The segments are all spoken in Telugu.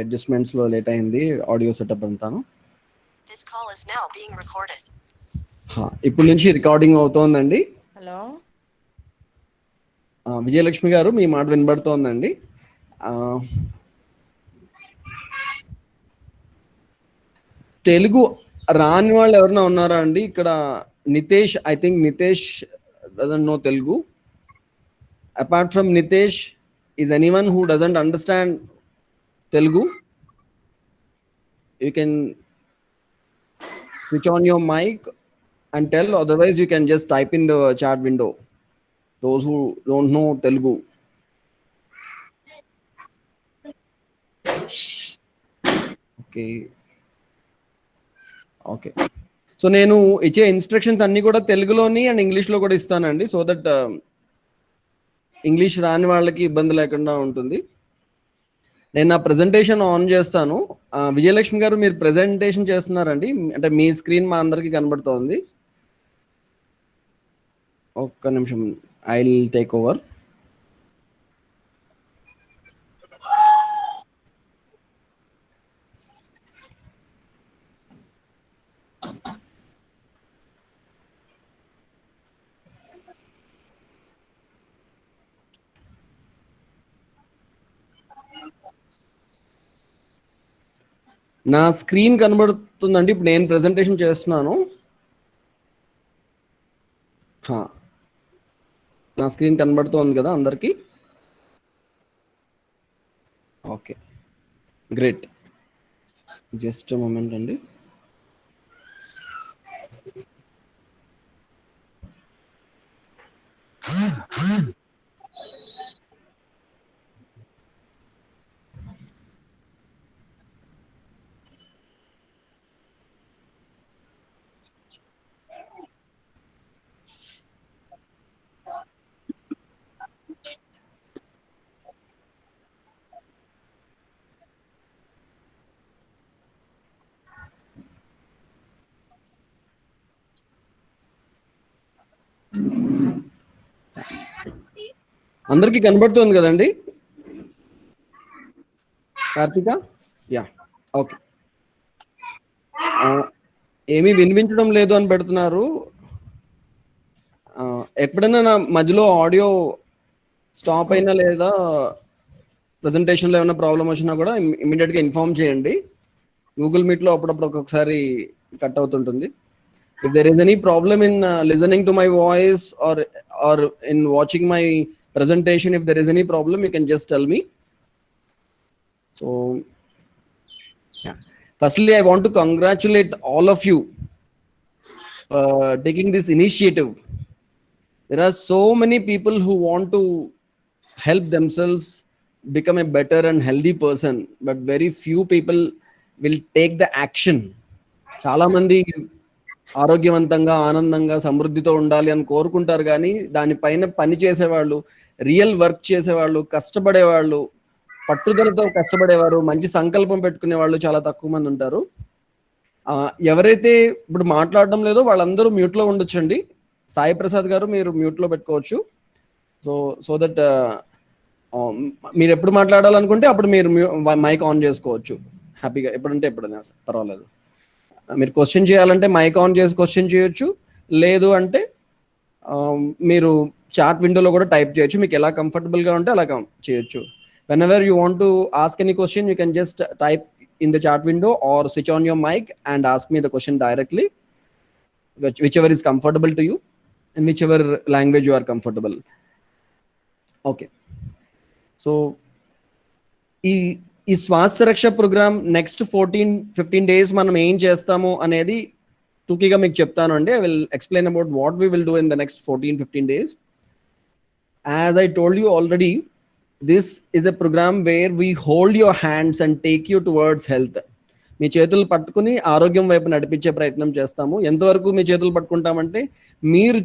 అడ్జస్ట్మెంట్స్లో లేట్ అయింది ఆడియో సెటప్ అంతాను. ఇప్పుడు నుంచి రికార్డింగ్ అవుతోందండి. హలో విజయలక్ష్మి గారు మీ మాట వినబడుతోందండి. తెలుగు రాని వాళ్ళు ఎవరైనా ఉన్నారా అండి ఇక్కడ? Nitesh, I think Nitesh doesn't know Telugu. Apart from Nitesh, is anyone who doesn't understand Telugu? You can switch on your mic and tell, otherwise you can just type in the chat window, those who don't know Telugu. Okay. So నేను ఇచ్చే ఇన్స్ట్రక్షన్స్ అన్నీ కూడా తెలుగులోని అండ్ ఇంగ్లీష్లో కూడా ఇస్తానండి, సో దట్ ఇంగ్లీష్ రాని వాళ్ళకి ఇబ్బంది లేకుండా ఉంటుంది. నేను నా ప్రెజెంటేషన్ ఆన్ చేస్తాను. విజయలక్ష్మి గారు మీరు ప్రెజెంటేషన్ చేస్తున్నారండి, అంటే మీ స్క్రీన్ మా అందరికీ కనబడుతోంది. ఒక్క నిమిషం, ఐ విల్ టేక్ ఓవర్. నా స్క్రీన్ కనబడుతుందండి, ఇప్పుడు నేను ప్రెజెంటేషన్ చేస్తున్నాను. నా స్క్రీన్ కనబడుతోంది కదా అందరికీ? Okay, great. జస్ట్ మూమెంట్ అండి. అందరికీ కనబడుతుంది కదండి కార్తిక? Yeah, okay. ఏమీ వినిపించడం లేదు అని పెడుతున్నారు. ఎప్పుడైనా నా మధ్యలో ఆడియో స్టాప్ అయినా లేదా ప్రజెంటేషన్లో ఏమైనా ప్రాబ్లం వచ్చినా కూడా ఇమీడియట్గా ఇన్ఫార్మ్ చేయండి. గూగుల్ మీట్లో అప్పుడప్పుడు ఒక్కొక్కసారి కట్ అవుతుంటుంది. If there is any problem in listening to my voice or in watching my presentation, if there is any problem, you can just tell me. So, yeah. Firstly, I want to congratulate all of you taking this initiative. There are so many people who want to help themselves become a better and healthy person, but very few people will take the action. చాలా మంది ఆరోగ్యవంతంగా, ఆనందంగా, సమృద్ధితో ఉండాలి అని కోరుకుంటారు, కానీ దానిపైన పని చేసేవాళ్ళు, రియల్ వర్క్ చేసేవాళ్ళు, కష్టపడేవాళ్ళు, పట్టుదలతో కష్టపడేవారు, మంచి సంకల్పం పెట్టుకునే వాళ్ళు చాలా తక్కువ మంది ఉంటారు. ఎవరైతే ఇప్పుడు మాట్లాడడం లేదో వాళ్ళందరూ మ్యూట్లో ఉండొచ్చండి. సాయి ప్రసాద్ గారు మీరు మ్యూట్లో పెట్టుకోవచ్చు. సో దట్ మీరు ఎప్పుడు మాట్లాడాలనుకుంటే అప్పుడు మీరు మైక్ ఆన్ చేసుకోవచ్చు హ్యాపీగా, ఎప్పుడంటే ఎప్పుడైనా పర్వాలేదు. మీరు క్వశ్చన్ చేయాలంటే మైక్ ఆన్ చేసి క్వశ్చన్ చేయొచ్చు, లేదు అంటే మీరు చాట్ విండోలో కూడా టైప్ చేయొచ్చు. మీకు ఎలా కంఫర్టబుల్గా ఉంటే అలా చేయొచ్చు. whenever you want to ask any question, you can just type in the chat window or switch on your mic and ask me the question directly, whichever is comfortable to you in whichever language you are comfortable. Okay, so ఈ స్వాస్థ్య రక్ష ప్రోగ్రామ్ నెక్స్ట్ 14-15 డేస్ మనం ఏం చేస్తాము అనేది టూకీగా మీకు చెప్తాను అండి. I will explain about what we will do in the next 14-15 days. As I told you already, this is a programme where we hold your hands and take you towards health. మీ చేతులు పట్టుకుని ఆరోగ్యం వైపు నడిపించే ప్రయత్నం చేస్తాము. ఎంతవరకు మీ చేతులు పట్టుకుంటామంటే, మీరు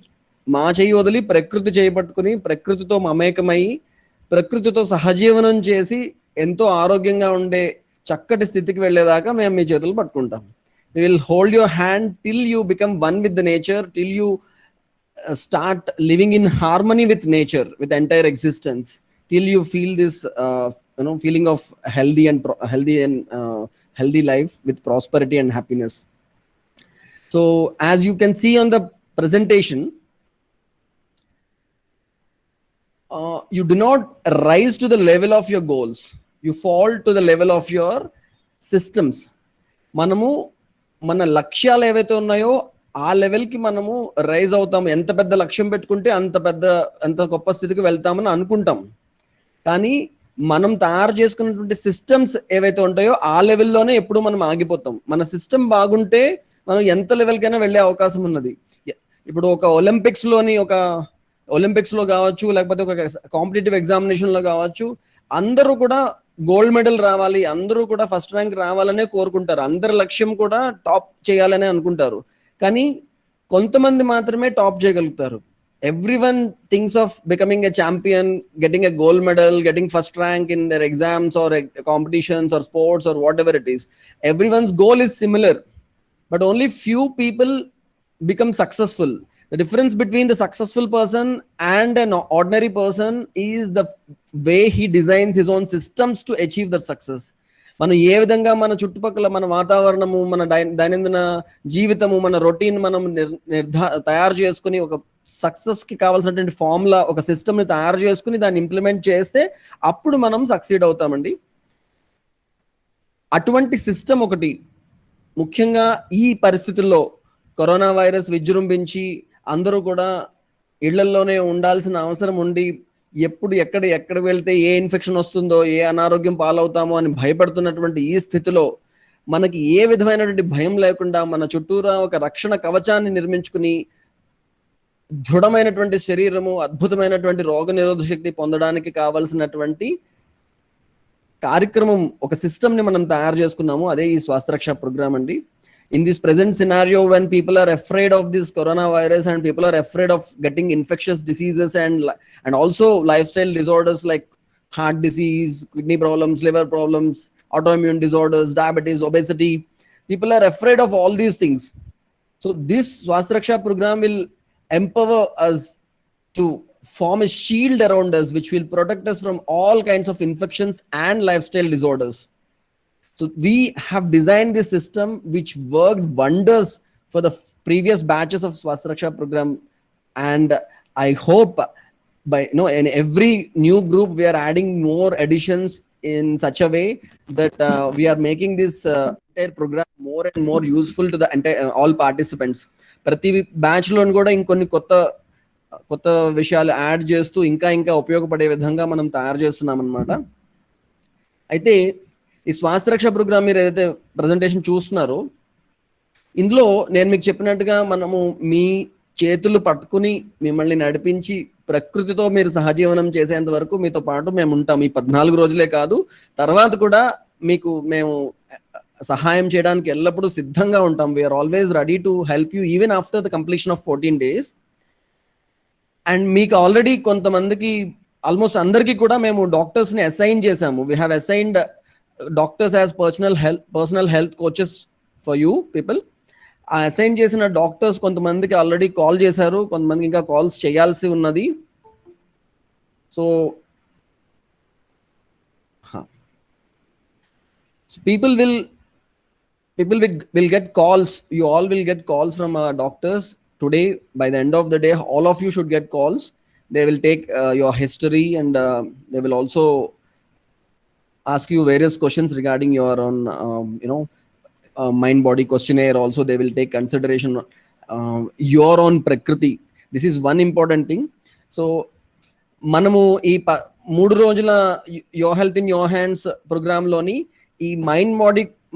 మా చేయి వదిలి ప్రకృతి చేయి పట్టుకుని ప్రకృతితో మమేకమై ప్రకృతితో సహజీవనం చేసి ఎంతో ఆరోగ్యంగా ఉండే చక్కటి స్థితికి వెళ్ళేదాకా మేము మీ చేతులు పట్టుకుంటాం. We will hold your hand till you become one with the nature, till you start living in harmony with nature, with entire existence, till you feel this feeling of healthy life with prosperity and happiness. So as you can see on the presentation, you do not rise to the level of your goals, you fall to the level of your systems. మనము మన లక్ష్యాలు ఏవైతే ఉన్నాయో ఆ లెవెల్కి మనము రైజ్ అవుతాము. ఎంత పెద్ద లక్ష్యం పెట్టుకుంటే అంత గొప్ప స్థితికి వెళ్తామని అనుకుంటాం. కానీ మనం తయారు చేసుకున్నటువంటి సిస్టమ్స్ ఏవైతే ఉంటాయో ఆ లెవెల్లోనే ఎప్పుడు మనం ఆగిపోతాం. మన సిస్టమ్ బాగుంటే మనం ఎంత లెవెల్కైనా వెళ్ళే అవకాశం ఉన్నది. ఇప్పుడు ఒక ఒలింపిక్స్లో కావచ్చు, లేకపోతే ఒక కాంపిటేటివ్ ఎగ్జామినేషన్లో కావచ్చు, అందరూ కూడా గోల్డ్ మెడల్ రావాలి, అందరూ కూడా ఫస్ట్ ర్యాంక్ రావాలనే కోరుకుంటారు. అందరి లక్ష్యం కూడా టాప్ చేయాలనే అనుకుంటారు. కానీ కొంతమంది మాత్రమే టాప్ చేయగలుగుతారు. Everyone thinks of becoming a champion, getting a gold medal, getting first rank in their exams or competitions or sports or whatever it is. Everyone's goal is similar, but only few people become successful. The difference between the successful person and an ordinary person is the way he designs his own systems to achieve that success. మనం ఏ విధంగా మన చుట్టుపక్కల మన వాతావరణము, మన దైనందిన జీవితము, మన రొటీన్ మనం తయారు చేసుకుని ఒక సక్సెస్కి కావాల్సినటువంటి ఫార్ములా, ఒక సిస్టమ్ని తయారు చేసుకుని దాన్ని ఇంప్లిమెంట్ చేస్తే అప్పుడు మనం సక్సీడ్ అవుతామండి. అటువంటి సిస్టమ్ ఒకటి ముఖ్యంగా ఈ పరిస్థితుల్లో కరోనా వైరస్ విజృంభించి అందరూ కూడా ఇళ్లలోనే ఉండాల్సిన అవసరం ఉండి ఎప్పుడు ఎక్కడ వెళ్తే ఏ ఇన్ఫెక్షన్ వస్తుందో, ఏ అనారోగ్యం పాలవుతామో అని భయపడుతున్నటువంటి ఈ స్థితిలో మనకి ఏ విధమైనటువంటి భయం లేకుండా మన చుట్టూరా ఒక రక్షణ కవచాన్ని నిర్మించుకుని దృఢమైనటువంటి శరీరము, అద్భుతమైనటువంటి రోగ నిరోధక శక్తి పొందడానికి కావాల్సినటువంటి కార్యక్రమం, ఒక సిస్టమ్ని మనం తయారు చేసుకున్నాము. అదే ఈ స్వాస్థ్య ప్రోగ్రామ్ అండి. In this present scenario, when people are afraid of this coronavirus and people are afraid of getting infectious diseases and also lifestyle disorders like heart disease, kidney problems, liver problems, autoimmune disorders, diabetes, obesity, people are afraid of all these things. So this Swasthya program will empower us to form a shield around us which will protect us from all kinds of infections and lifestyle disorders. So we have designed this system which worked wonders for the previous batches of Swasthya program, and I hope in every new group we are adding more additions in such a way that we are making this entire program more and more useful to the entire all participants. ప్రతి బ్యాచ్ లో కూడా ఇంకొన్ని కొత్త విషయాలు యాడ్ చేస్తూ ఇంకా ఉపయోగపడే విధంగా మనం తయారు చేస్తున్నాం అన్నమాట. అయితే ఈ స్వాస్థ్య ప్రోగ్రామ్ మీరు ఏదైతే ప్రజెంటేషన్ చూస్తున్నారో ఇందులో నేను మీకు చెప్పినట్టుగా మనము మీ చేతులు పట్టుకుని మిమ్మల్ని నడిపించి ప్రకృతితో మీరు సహజీవనం చేసేంత వరకు మీతో పాటు మేము ఉంటాం. ఈ 14 రోజులే కాదు, తర్వాత కూడా మేము సహాయం చేయడానికి ఎల్లప్పుడూ సిద్ధంగా ఉంటాం. We're always ready to help you even after the completion of 14 days. And మీకు ఆల్రెడీ కొంతమందికి, ఆల్మోస్ట్ అందరికీ కూడా మేము డాక్టర్స్ని అసైన్ చేసాము. We have assigned doctors as personal health coaches for you people. ఆ అసైన్ చేసిన డాక్టర్స్ కొంతమందికి ఆల్రెడీ కాల్ చేశారు, కొంతమందికి ఇంకా కాల్స్ చేయాల్సి ఉన్నది. So people will get calls. You all will get calls from doctors today. By the end of the day, all of you should get calls. They will take your history and they will also ask you various questions regarding your own mind body questionnaire. Also they will take consideration your own prakriti. This is one important thing. So మనము ఈ 3 రోజుల your health in your hands programme లోని ఈ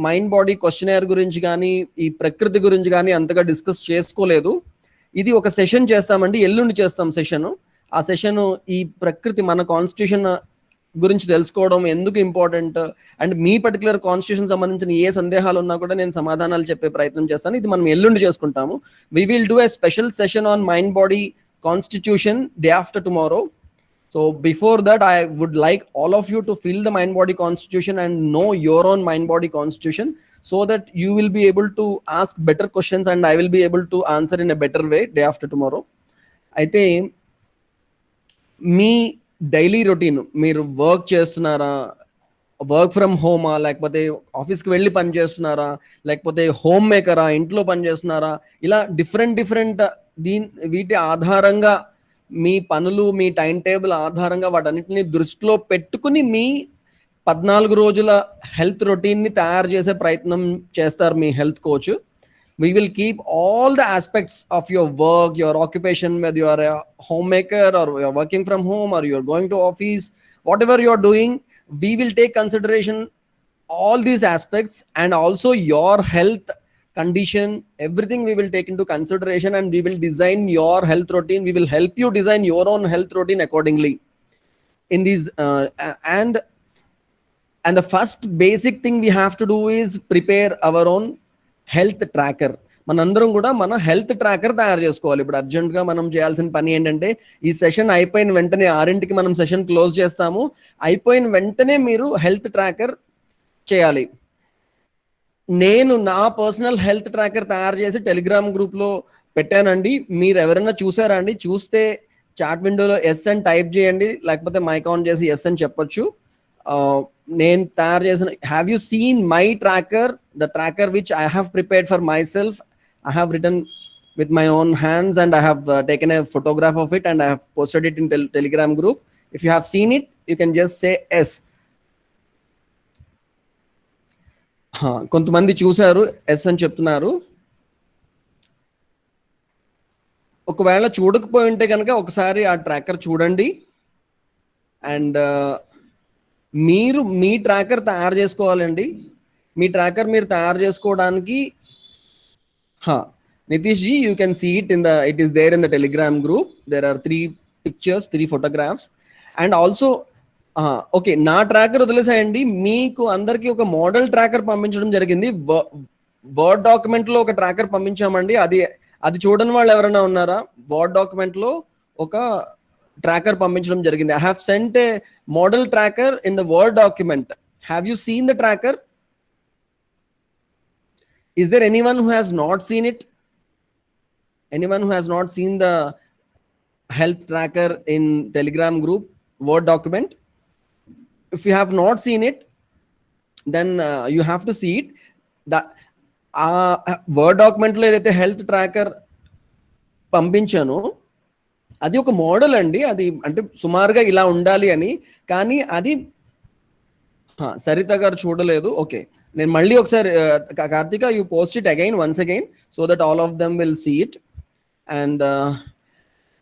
మైండ్ బాడీ క్వశ్చనర్ గురించి కానీ ఈ ప్రకృతి గురించి కానీ అంతగా డిస్కస్ చేసుకోలేదు. ఇది ఒక సెషన్ చేస్తామండి, ఎల్లుండి చేస్తాం సెషన్. ఆ సెషన్ ఈ ప్రకృతి, మన కాన్స్టిట్యూషన్ గురించి తెలుసుకోవడం ఎందుకు important, and me particular constitution సంబంధించిన ఏ సందేహాలు ఉన్నా కూడా నేను సమాధానాలు చెప్పే ప్రయత్నం చేస్తాను. ఇది మనం ఎల్లుండి చేసుకుంటాము. We will do a special session on mind body constitution day after tomorrow. So before that, I would like all of you to feel the mind body constitution and know your own mind body constitution, so that you will be able to ask better questions and I will be able to answer in a better way day after tomorrow. అయితే మీ డైలీ రొటీన్, మీరు వర్క్ చేస్తున్నారా, వర్క్ ఫ్రమ్ హోమా, లేకపోతే ఆఫీస్కి వెళ్ళి పని చేస్తున్నారా, లేకపోతే హోమ్ మేకరా, ఇంట్లో పని చేస్తున్నారా, ఇలా డిఫరెంట్ వీటి ఆధారంగా మీ పనులు, మీ టైం టేబుల్ ఆధారంగా వాటన్నిటిని దృష్టిలో పెట్టుకుని మీ 14 రోజుల హెల్త్ రొటీన్ని తయారు చేసే ప్రయత్నం చేస్తారు మీ health coach. We will keep all the aspects of your work, your occupation, whether you are a homemaker or you're working from home or you're going to office, whatever you're doing, we will take consideration all these aspects, and also your health condition, everything we will take into consideration, and we will design your health routine. We will help you design your own health routine accordingly in these and the first basic thing we have to do is prepare our own health tracker. మనందరం కూడా మన హెల్త్ ట్రాకర్ తయారు చేసుకోవాలి. ఇప్పుడు అర్జెంట్గా మనం చేయాల్సిన పని ఏంటంటే, ఈ సెషన్ అయిపోయిన వెంటనే 6ంటికి మనం సెషన్ క్లోజ్ చేస్తాము, అయిపోయిన వెంటనే మీరు హెల్త్ ట్రాకర్ చేయాలి. నేను నా పర్సనల్ హెల్త్ ట్రాకర్ తయారు చేసి టెలిగ్రామ్ గ్రూప్లో పెట్టానండి. మీరు ఎవరైనా చూసారా అండి? చూస్తే చాట్ విండోలో ఎస్ అని టైప్ చేయండి, లేకపోతే మైక్ ఆన్ చేసి ఎస్ అని చెప్పొచ్చు. నేను తయారు చేసిన, have you seen my tracker, the tracker which I have prepared for my self. I have return with my own hands and I have taken a photograph of it and I have posted it in Telegram group. If you have seen it, you can just say yes. కొంతమంది చూసారు, ఎస్ అని చెప్తున్నారు. ఒకవేళ చూడకపోయి ఉంటే కనుక ఒకసారి ఆ ట్రాకర్ చూడండి. అండ్ మీరు మీ ట్రాకర్ తయారు చేసుకోవాలండి. మీ ట్రాకర్ మీరు తయారు చేసుకోవడానికి Nitish ji, you can see it is there in the Telegram group. There are 3 pictures, 3 photographs. And also okay, నా ట్రాకర్ వదిలేసాయండి, మీకు అందరికీ ఒక మోడల్ ట్రాకర్ పంపించడం జరిగింది. వర్డ్ డాక్యుమెంట్లో ఒక ట్రాకర్ పంపించామండి. అది చూడని వాళ్ళు ఎవరైనా ఉన్నారా? వర్డ్ డాక్యుమెంట్లో ఒక tracker పంపించడం జరిగింది. I have sent a model tracker in the Word document. Have you seen the tracker? Is there anyone who has not seen it? Anyone who has not seen the health tracker in Telegram group Word document? If you have not seen it, then you have to see it. The Word document లో ఏదైతే హెల్త్ ట్రాకర్ పంపించానో అది ఒక మోడల్ అండి. అది అంటే సుమారుగా ఇలా ఉండాలి అని. కానీ అది సరిత గారు చూడలేదు. ఓకే, నేను మళ్ళీ ఒకసారి, Karthika, you post it again, once again, so that all of them will see it. And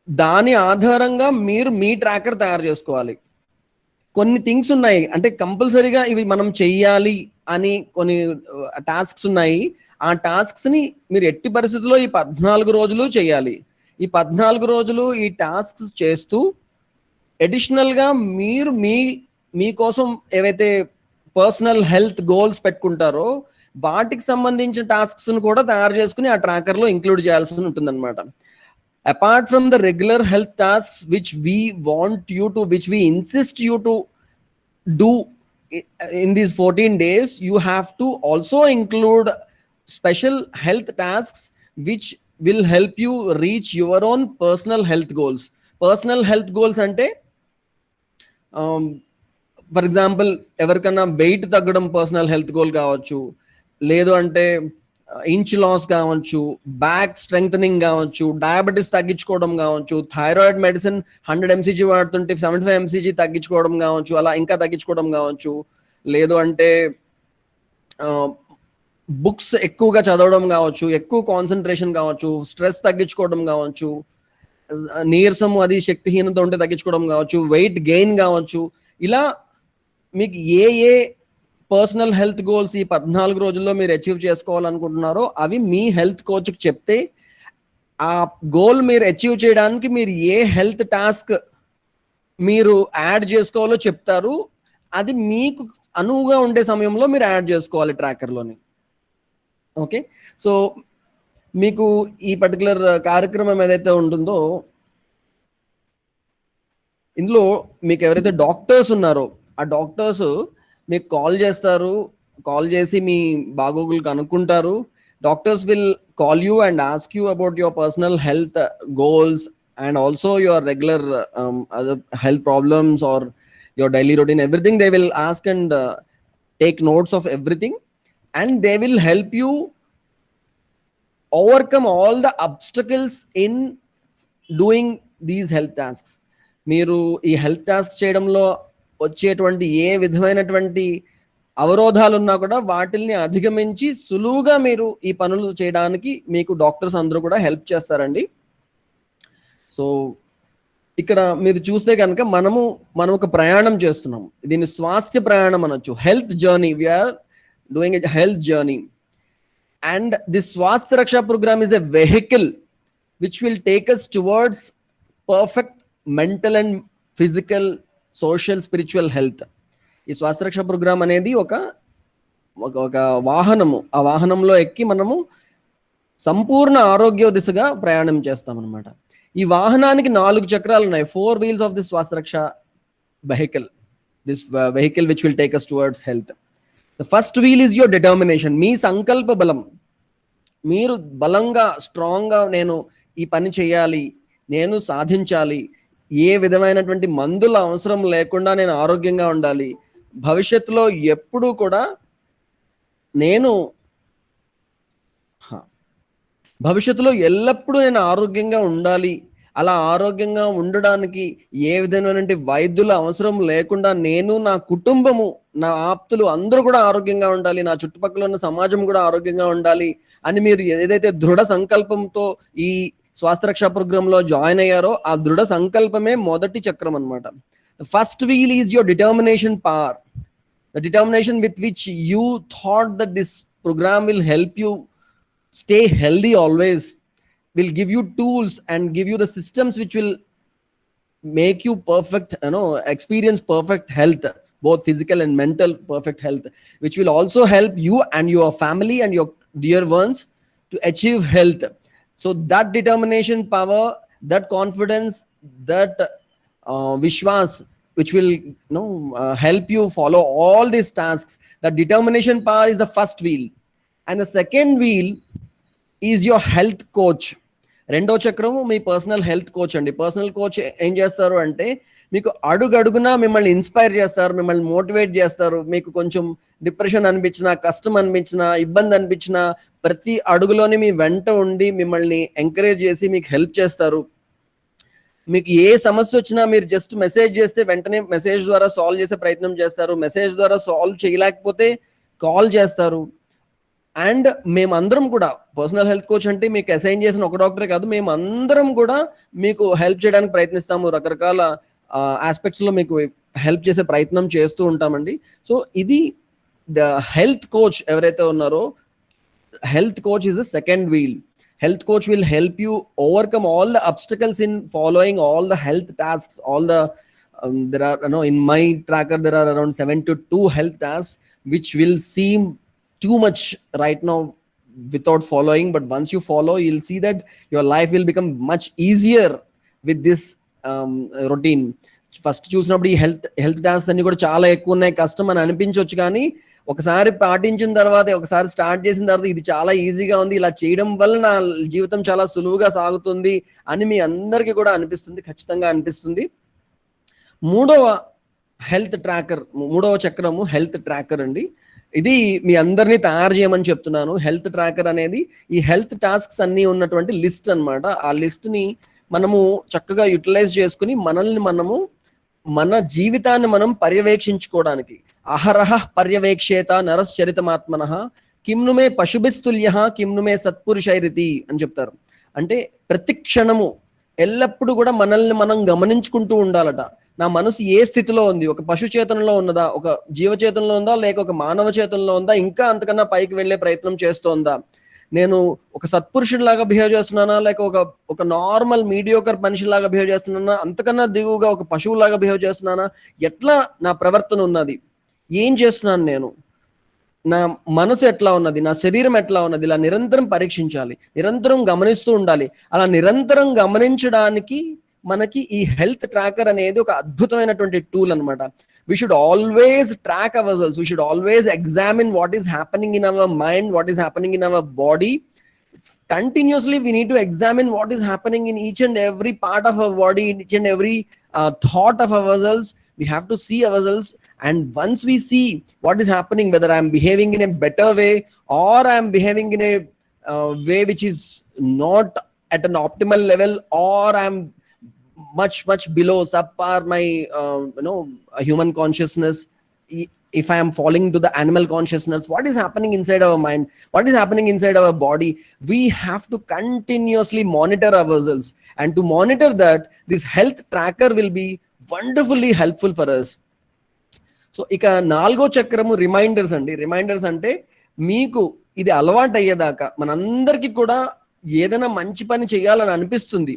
దాని ఆధారంగా మీరు మీ ట్రాకర్ తయారు చేసుకోవాలి. కొన్ని థింగ్స్ ఉన్నాయి, అంటే కంపల్సరీగా ఇవి మనం చెయ్యాలి అని కొన్ని టాస్క్స్ ఉన్నాయి. ఆ టాస్క్స్ని మీరు ఎట్టి పరిస్థితుల్లో ఈ 14 రోజులు చేయాలి. ఈ 14 రోజులు ఈ టాస్క్స్ చేస్తూ అడిషనల్గా మీరు మీకోసం ఏవైతే పర్సనల్ హెల్త్ గోల్స్ పెట్టుకుంటారో వాటికి సంబంధించిన టాస్క్స్ను కూడా తయారు చేసుకుని ఆ ట్రాకర్లో ఇంక్లూడ్ చేయాల్సి ఉంటుందన్నమాట. Apart from the regular health tasks which we insist you to do in these 14 days, you have to also include special health tasks which will help you reach your own personal health goals. Personal health goals అంటే ఫర్ ఎగ్జాంపుల్ ఎవరికన్నా వెయిట్ తగ్గడం పర్సనల్ హెల్త్ గోల్ కావచ్చు, లేదు అంటే ఇంచ్ లాస్ కావచ్చు, బ్యాక్ స్ట్రెంగ్థనింగ్ కావచ్చు, డయాబెటీస్ తగ్గించుకోవడం కావచ్చు, థైరాయిడ్ మెడిసిన్ 100 mcg వాడుతుంటే 75 mcg తగ్గించుకోవడం కావచ్చు, అలా ఇంకా తగ్గించుకోవడం కావచ్చు, లేదు అంటే బుక్స్ ఎక్కువగా చదవడం కావచ్చు, ఎక్కువ కాన్సన్ట్రేషన్ కావచ్చు, స్ట్రెస్ తగ్గించుకోవడం కావచ్చు, నీరసము అది శక్తిహీనత ఉంటే తగ్గించుకోవడం కావచ్చు, వెయిట్ గెయిన్ కావచ్చు. ఇలా మీకు ఏ పర్సనల్ హెల్త్ గోల్స్ ఈ 14 రోజుల్లో మీరు అచీవ్ చేసుకోవాలనుకుంటున్నారో అవి మీ హెల్త్ కోచ్కి చెప్తే ఆ గోల్ మీరు అచీవ్ చేయడానికి మీరు ఏ హెల్త్ టాస్క్ మీరు యాడ్ చేసుకోవాలో చెప్తారు. అది మీకు అనువుగా ఉండే సమయంలో మీరు యాడ్ చేసుకోవాలి ట్రాకర్లోని. ఓకే, సో మీకు ఈ పర్టికులర్ కార్యక్రమం ఏదైతే ఉంటుందో ఇందులో మీకు ఎవరైతే డాక్టర్స్ ఉన్నారో ఆ డాక్టర్స్ మీకు కాల్ చేస్తారు, కాల్ చేసి మీ బాగోగులు కనుక్కుంటారు. Doctors will call you and ask you about your personal health goals and also your regular other health problems or your daily routine, everything they will ask and take notes of everything, and they will help you overcome all the obstacles in doing these health tasks. మీరు ఈ హెల్త్ టాస్క్ చేయడంలో వచ్చేటువంటి ఏ విధమైనటువంటి అవరోధాలు ఉన్నా కూడా వాటిల్ని అధిగమించి సులువుగా మీరు ఈ పనులు చేయడానికి మీకు డాక్టర్స్ అందరూ కూడా హెల్ప్ చేస్తారండి. సో ఇక్కడ మీరు చూస్తే కనుక మనం ఒక ప్రయాణం చేస్తున్నాం. దీన్ని స్వాస్థ్య ప్రయాణం అనొచ్చు, health journey. We are doing a health journey, and this Swasthya Raksha programme is a vehicle which will take us towards perfect mental and physical, social, spiritual health. ఈ స్వాస్థ్య ప్రోగ్రామ్ అనేది ఒక వాహనము. ఆ వాహనంలో ఎక్కి మనము సంపూర్ణ ఆరోగ్య దిశగా ప్రయాణం చేస్తాం అనమాట. ఈ వాహనానికి 4 చక్రాలు ఉన్నాయి. 4 wheels of this Swasthya vehicle, this vehicle which will take us towards health. The first wheel is your determination. మీ సంకల్ప బలం. మీరు బలంగా, స్ట్రాంగ్గా నేను ఈ పని చేయాలి, నేను సాధించాలి, ఏ విధమైనటువంటి మందుల అవసరం లేకుండా నేను ఆరోగ్యంగా ఉండాలి, భవిష్యత్తులో ఎప్పుడూ కూడా భవిష్యత్తులో ఎల్లప్పుడూ నేను ఆరోగ్యంగా ఉండాలి, అలా ఆరోగ్యంగా ఉండడానికి ఏ విధమైనటువంటి వైద్యుల అవసరం లేకుండా నేను, నా కుటుంబము, నా ఆప్తులు అందరూ కూడా ఆరోగ్యంగా ఉండాలి, నా చుట్టుపక్కల ఉన్న సమాజం కూడా ఆరోగ్యంగా ఉండాలి అని మీరు ఏదైతే దృఢ సంకల్పంతో ఈ స్వాస్థ్య రక్ష ప్రోగ్రామ్ లో జాయిన్ అయ్యారో ఆ దృఢ సంకల్పమే మొదటి చక్రం అనమాట. The first wheel is your determination power. The determination with which you thought that this programme will help you stay healthy always, will give you tools and give you the systems which will make you perfect, experience perfect health, both physical and mental perfect health, which will also help you and your family and your dear ones to achieve health. So that determination power, that confidence, that vishwas which will help you follow all these tasks, that determination power is the first wheel. And the second wheel is your health coach. రెండో చక్రము మీ పర్సనల్ హెల్త్ కోచ్ అండి. పర్సనల్ కోచ్ ఏం చేస్తారు అంటే మీకు అడుగడుగునా మిమ్మల్ని ఇన్స్పైర్ చేస్తారు, మిమ్మల్ని మోటివేట్ చేస్తారు. మీకు కొంచెం డిప్రెషన్ అనిపించినా, కష్టం అనిపించినా, ఇబ్బంది అనిపించినా ప్రతి అడుగులోని మీ వెంట ఉండి మిమ్మల్ని ఎంకరేజ్ చేసి మీకు హెల్ప్ చేస్తారు. మీకు ఏ సమస్య వచ్చినా మీరు జస్ట్ మెసేజ్ చేస్తే వెంటనే మెసేజ్ ద్వారా సాల్వ్ చేసే ప్రయత్నం చేస్తారు. మెసేజ్ ద్వారా సాల్వ్ చేయలేకపోతే కాల్ చేస్తారు. అండ్ మేమందరం కూడా పర్సనల్ హెల్త్ కోచ్ అంటే మీకు అసైన్ చేసిన ఒక డాక్టరే కాదు, మేమందరం కూడా మీకు హెల్ప్ చేయడానికి ప్రయత్నిస్తాము. రకరకాల ఆస్పెక్ట్స్ లో మీకు హెల్ప్ చేసే ప్రయత్నం చేస్తూ ఉంటామండి. సో ఇది ద హెల్త్ కోచ్ ఎవరైతే ఉన్నారో, health coach is the second wheel. Health coach will help you overcome all the obstacles in following all the health tasks. All the there are, in my tracker there are around 7 to 2 health tasks which will seem too much right now without following, but once you follow you'll see that your life will become much easier with this routine. First చూసినప్పుడు ఈ హెల్త్ టాస్క్స్ అన్ని కూడా చాలా ఎక్కువ ఉన్నాయి, కష్టం అని అనిపించవచ్చు. కానీ ఒకసారి పాటించిన తర్వాత, ఒకసారి స్టార్ట్ చేసిన తర్వాత ఇది చాలా ఈజీగా ఉంది, ఇలా చేయడం వల్ల నా జీవితం చాలా సులువుగా సాగుతుంది అని మీ అందరికీ కూడా అనిపిస్తుంది, ఖచ్చితంగా అనిపిస్తుంది. మూడవ హెల్త్ ట్రాకర్, మూడవ చక్రము హెల్త్ ట్రాకర్ అండి. ఇది మీ అందరినీ తయారు చేయమని చెప్తున్నాను. హెల్త్ ట్రాకర్ అనేది ఈ హెల్త్ టాస్క్స్ అన్ని ఉన్నటువంటి లిస్ట్ అన్నమాట. ఆ లిస్ట్ ని మనము చక్కగా యూటిలైజ్ చేసుకుని మన జీవితాన్ని మనం పర్యవేక్షించుకోవడానికి, అహరహ పర్యవేక్షేత నరశ్చరితమాత్మనః కిమ్నుమే పశుభిస్తుల్యః కిమ్నుమే సత్పురుషైరితి అని చెప్తారు. అంటే ప్రతి క్షణము ఎల్లప్పుడూ కూడా మనల్ని మనం గమనించుకుంటూ ఉండాలట. నా మనసు ఏ స్థితిలో ఉంది, ఒక పశు చేతనలో ఉన్నదా, ఒక జీవచేతనలో ఉందా, లేక ఒక మానవ చేతనలో ఉందా, ఇంకా అంతకన్నా పైకి వెళ్లే ప్రయత్నం చేస్తోందా, నేను ఒక సత్పురుషుడిలాగా బిహేవ్ చేస్తున్నానా, లేక ఒక నార్మల్ మీడియోకర్ మనిషిలాగా బిహేవ్ చేస్తున్నానా, అంతకన్నా దిగువగా ఒక పశువులాగా బిహేవ్ చేస్తున్నానా, ఎట్లా నా ప్రవర్తన ఉన్నది, ఏం చేస్తున్నాను నేను, నా మనసు ఎట్లా ఉన్నది, నా శరీరం ఎట్లా ఉన్నది, ఇలా నిరంతరం పరీక్షించాలి, నిరంతరం గమనిస్తూ ఉండాలి. అలా నిరంతరం గమనించడానికి మనకి ఈ హెల్త్ ట్రాకర్ అనేది ఒక అద్భుతమైనటువంటి టూల్ అనమాట. We should always track ourselves. We should always examine what is happening in our mind, what is happening in our body. Continuously we need to examine what is happening in each and every part of our body, in each and every thought of ourselves. We have to see ourselves, and once we see what is happening, whether I'm behaving in a better way or I'm behaving in a way which is not at an optimal level, or I'm much below subpar my human consciousness, if I am falling to the animal consciousness, what is happening inside our mind, what is happening inside our body, we have to continuously monitor ourselves. And to monitor that, this health tracker will be wonderfully helpful for us. So ఇక నాలుగో చక్రము రిమైండర్స్ అండి. రిమైండర్స్ అంటే మీకు ఇది అలవాటు అయ్యేదాకా మనందరికీ కూడా ఏదైనా మంచి పని చేయాలని అనిపిస్తుంది.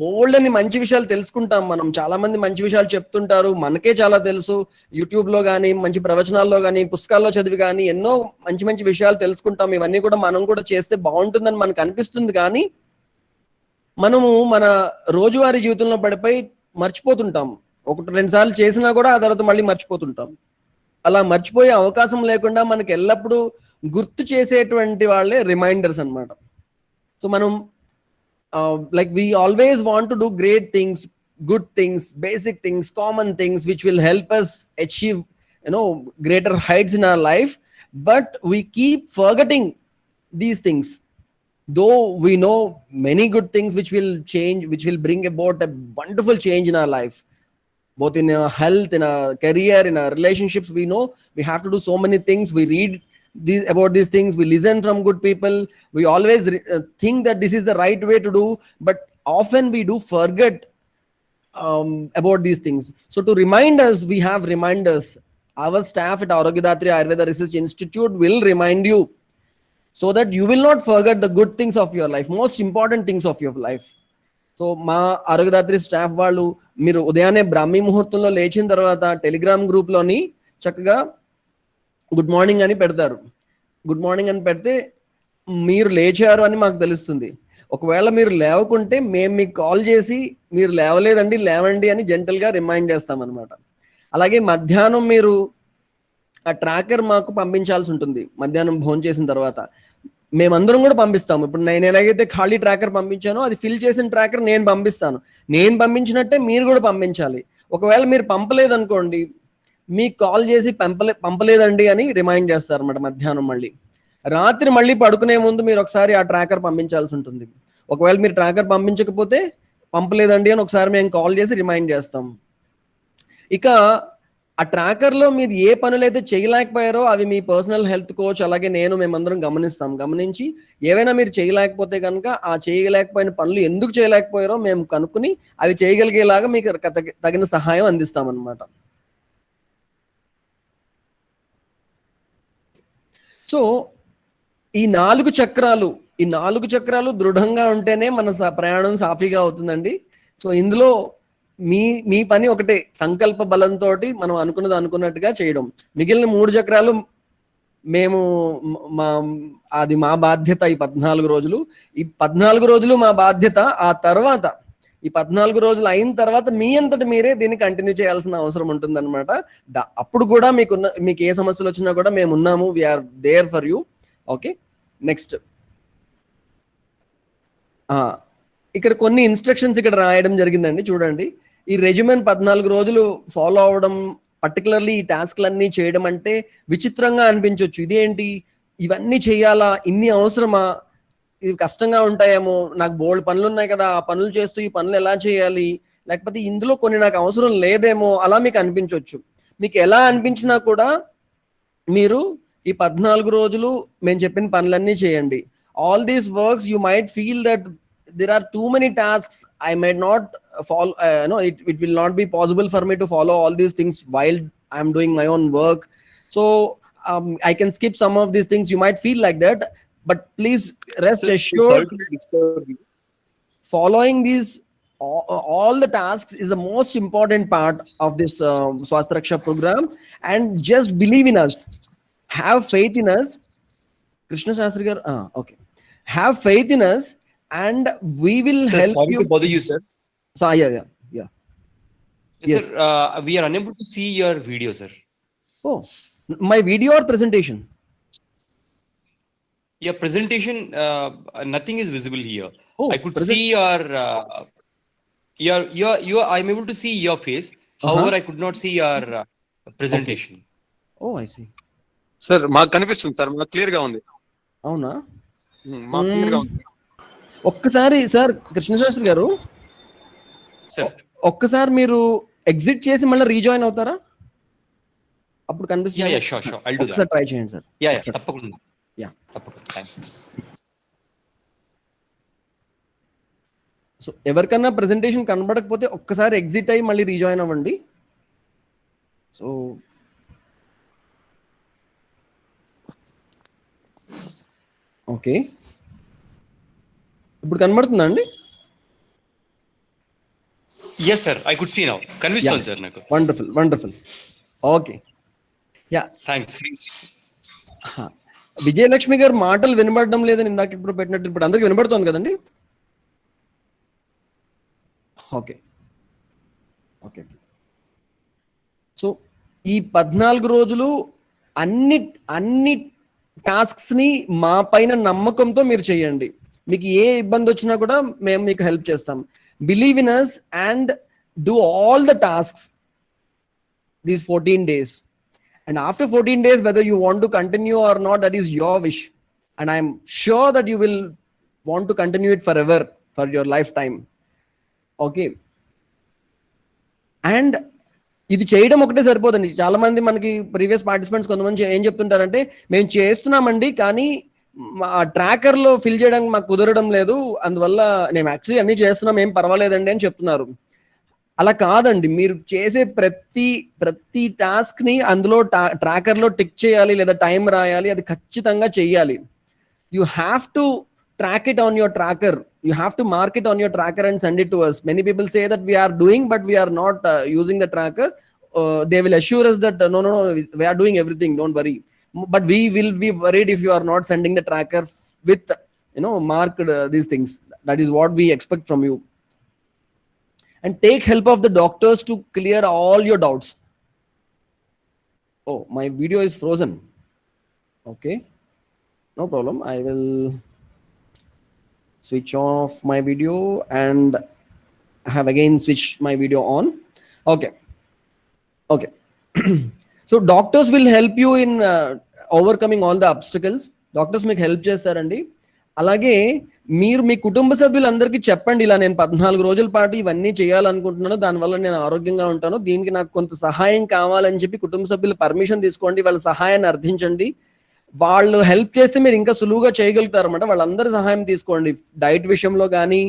బోల్డ్ అని మంచి విషయాలు తెలుసుకుంటాం మనం, చాలా మంది మంచి విషయాలు చెప్తుంటారు, మనకే చాలా తెలుసు. యూట్యూబ్ లో కానీ, మంచి ప్రవచనాల్లో కానీ, పుస్తకాల్లో చదివి కానీ ఎన్నో మంచి మంచి విషయాలు తెలుసుకుంటాం. ఇవన్నీ కూడా మనం కూడా చేస్తే బాగుంటుందని మనకు అనిపిస్తుంది. కానీ మనము మన రోజువారీ జీవితంలో పడిపోయి మర్చిపోతుంటాం. ఒకటి రెండు సార్లు చేసినా కూడా ఆ తర్వాత మళ్ళీ మర్చిపోతుంటాం. అలా మర్చిపోయే అవకాశం లేకుండా మనకి ఎల్లప్పుడూ గుర్తు చేసేటువంటి వాళ్ళే రిమైండర్స్ అన్నమాట. సో మనం like we always want to do great things, good things, basic things, common things which will help us achieve greater heights in our life, but we keep forgetting these things, though we know many good things which will change, which will bring about a wonderful change in our life, both in our health, in our career, in our relationships. We know we have to do so many things. We read about these things, we listen from good people, we always think that this is the right way to do, but often we do forget about these things. So to remind us, we have reminders. Our staff at Arogyadhatri Ayurveda Research Institute will remind you, so that you will not forget the good things of your life, most important things of your life. So మా ఆరోగ్యదాత్రి స్టాఫ్ వాళ్ళు, మీరు ఉదయాన్నే బ్రాహ్మీ ముహూర్తంలో లేచిన తర్వాత టెలిగ్రామ్ గ్రూప్లోని చక్కగా గుడ్ మార్నింగ్ అని పెడతారు. గుడ్ మార్నింగ్ అని పెడితే మీరు లేచారు అని మాకు తెలుస్తుంది. ఒకవేళ మీరు లేవకుంటే మేము మీకు కాల్ చేసి మీరు లేవలేదండి, లేవండి అని జెంటల్గా రిమైండ్ చేస్తాం అనమాట. అలాగే మధ్యాహ్నం మీరు ఆ ట్రాకర్ మాకు పంపించాల్సి ఉంటుంది. మధ్యాహ్నం భోజనం చేసిన తర్వాత మేమందరం కూడా పంపిస్తాము. ఇప్పుడు నేను ఎలాగైతే ఖాళీ ట్రాకర్ పంపించానో, అది ఫిల్ చేసిన ట్రాకర్ నేను పంపిస్తాను. నేను పంపించినట్టే మీరు కూడా పంపించాలి. ఒకవేళ మీరు పంపలేదు అనుకోండి, మీకు కాల్ చేసి పంపలేదండి అని రిమైండ్ చేస్తారు అన్నమాట. మధ్యాహ్నం మళ్ళీ రాత్రి మళ్ళీ పడుకునే ముందు మీరు ఒకసారి ఆ ట్రాకర్ పంపించాల్సి ఉంటుంది. ఒకవేళ మీరు ట్రాకర్ పంపించకపోతే పంపలేదండి అని ఒకసారి మేము కాల్ చేసి రిమైండ్ చేస్తాం. ఇక ఆ ట్రాకర్లో మీరు ఏ పనులైతే చేయలేకపోయారో అవి మీ పర్సనల్ హెల్త్ కోచ్ అలాగే మేమందరం గమనిస్తాం. గమనించి ఏవైనా మీరు చేయలేకపోతే కనుక ఆ చేయలేకపోయిన పనులు ఎందుకు చేయలేకపోయారో మేము కనుక్కుని అవి చేయగలిగేలాగా మీకు తగిన సహాయం అందిస్తాం అన్నమాట. సో ఈ నాలుగు చక్రాలు దృఢంగా ఉంటేనే మన ప్రయాణం సాఫీగా అవుతుందండి. సో ఇందులో మీ పని ఒకటే, సంకల్ప బలంతో మనం అనుకున్నట్టుగా చేయడం. మిగిలిన 3 చక్రాలు మేము అది మా బాధ్యత. ఈ 14 రోజులు ఈ 14 రోజులు మా బాధ్యత. ఆ తర్వాత ఈ 14 రోజులు అయిన తర్వాత మీ అంతటి మీరే దీన్ని కంటిన్యూ చేయాల్సిన అవసరం ఉంటుందన్నమాట. అప్పుడు కూడా మీకు ఏ సమస్యలు వచ్చినా కూడా మేము ఉన్నాము. We're there for you. Okay, next ఇక్కడ కొన్ని ఇన్స్ట్రక్షన్స్ ఇక్కడ రాయడం జరిగిందండి. చూడండి, ఈ రెజిమెన్ 14 రోజులు ఫాలో అవడం, పర్టికులర్లీ ఈ టాస్క్లన్నీ చేయడం అంటే విచిత్రంగా అనిపించవచ్చు. ఇదేంటి, ఇవన్నీ చేయాలా, ఇన్ని అవసరమా, ఇవి కష్టంగా ఉంటాయేమో, నాకు బోల్డ్ పనులు ఉన్నాయి కదా, ఆ పనులు చేస్తూ ఈ పనులు ఎలా చేయాలి, లేకపోతే ఇందులో కొన్ని నాకు అవసరం లేదేమో, అలా మీకు అనిపించవచ్చు. మీకు ఎలా అనిపించినా కూడా మీరు ఈ 14 రోజులు మేము చెప్పిన పనులన్నీ చేయండి. All these works you might feel that there are too many tasks, I might not follow, it will not be possible for me to follow all these things while I am doing my own work, so I can skip some of these things. You might feel like that, but please rest assured, following these all the tasks is the most important part of this Swasth Raksha program. And just believe in us, have faith in us. Krishna Shastri gar okay, have faith in us and we will sir, help sorry you to bother you, sir. So yeah. Yes, sir, we are unable to see your video, sir. Oh, my video or presentation? Your presentation, nothing is visible here. I could see your I'm able to see your face. However, I could not see your presentation. Oh, I see. Sir మాకు కనిపిస్తుంది సార్, మాకు క్లియర్ గా ఉంది. అవునా? మాకు క్లియర్ గా ఉంది సార్. ఒక్కసారి సార్ కృష్ణశాస్త్రి గారు, సార్ ఒక్కసారి మీరు ఎగ్జిట్ చేసి మళ్ళీ రీజాయిన్ అవుతారా? అప్పుడు కనిపిస్తుంది. Yeah sure I'll do that. ఒకసారి ట్రై చేయండి సార్. యా తప్పకుండా. యా తప్పకుండా. థాంక్స్. సో ఎవరికన్నా ప్రెజెంటేషన్ కనబడకపోతే ఒక్కసారి ఎగ్జిట్ అయ్యి మళ్ళీ రీజాయిన్ అవ్వండి. సో ఓకే, ఇప్పుడు కనబడుతుందా అండి? Yes sir, I could see now. కనిపిస్తుంది సార్ నాకు. Wonderful. Okay, yeah thanks. Vijayalakshmi గారు మాటలు వినబడడం లేదని ఇందాక ఇప్పుడు పెట్టినట్టు ఇప్పుడు అందరికి వినబడుతోంది కదండి? ఓకే. సో ఈ 14 రోజులు అన్ని టాస్క్స్ ని మా పైన నమ్మకంతో మీరు చేయండి. మీకు ఏ ఇబ్బంది వచ్చినా కూడా మేము మీకు హెల్ప్ చేస్తాం. Believe in us and do all the tasks these 14 days, and after 14 days whether you want to continue or not, that is your wish, and I am sure that you will want to continue it forever, for your lifetime. Okay, and ఇది చేయడం ఒకటే సరిపోదండి. చాలా మంది మనకి ప్రీవియస్ పార్టిసిపెంట్స్ కొంతమంది ఏం చెప్తుంటారంటే, మేము చేస్తున్నామండి కానీ మా ట్రాకర్లో ఫిల్ చేయడానికి మాకు కుదరడం లేదు, అందువల్ల నేను యాక్చువల్లీ అన్ని చేస్తున్నాం, ఏం పర్వాలేదండి అని చెప్తున్నారు. అలా కాదండి, మీరు చేసే ప్రతి టాస్క్ ని అందులో ట్రాకర్లో టిక్ చేయాలి లేదా టైం రాయాలి, అది ఖచ్చితంగా చెయ్యాలి. You have to track it on your tracker. You have to mark it on your tracker and send it to us. Many people say that we are doing, but we are not using the tracker. They will assure us that no, we are doing everything, don't worry. But we will be worried if you are not sending the tracker with marked these things. That is what we expect from you. And take help of the doctors to clear all your doubts. Oh, my video is frozen. Okay, no problem. I will switch off my video and have again switched my video on. Okay. So doctors will help you in overcoming all the obstacles. Doctors మీకు హెల్ప్ చేస్తారండి. అలాగే మీరు మీ కుటుంబ సభ్యులందరికీ చెప్పండి, ఇలా నేను 14 రోజుల పాటు ఇవన్నీ చేయాలనుకుంటున్నాను, దానివల్ల నేను ఆరోగ్యంగా ఉంటాను, దీనికి నాకు కొంత సహాయం కావాలని చెప్పి కుటుంబ సభ్యులు పర్మిషన్ తీసుకోండి, వాళ్ళ సహాయాన్ని అర్థించండి. వాళ్ళు హెల్ప్ చేస్తే మీరు ఇంకా సులువుగా చేయగలుగుతారు అన్నమాట. వాళ్ళందరి సహాయం తీసుకోండి, డైట్ విషయంలో కానీ,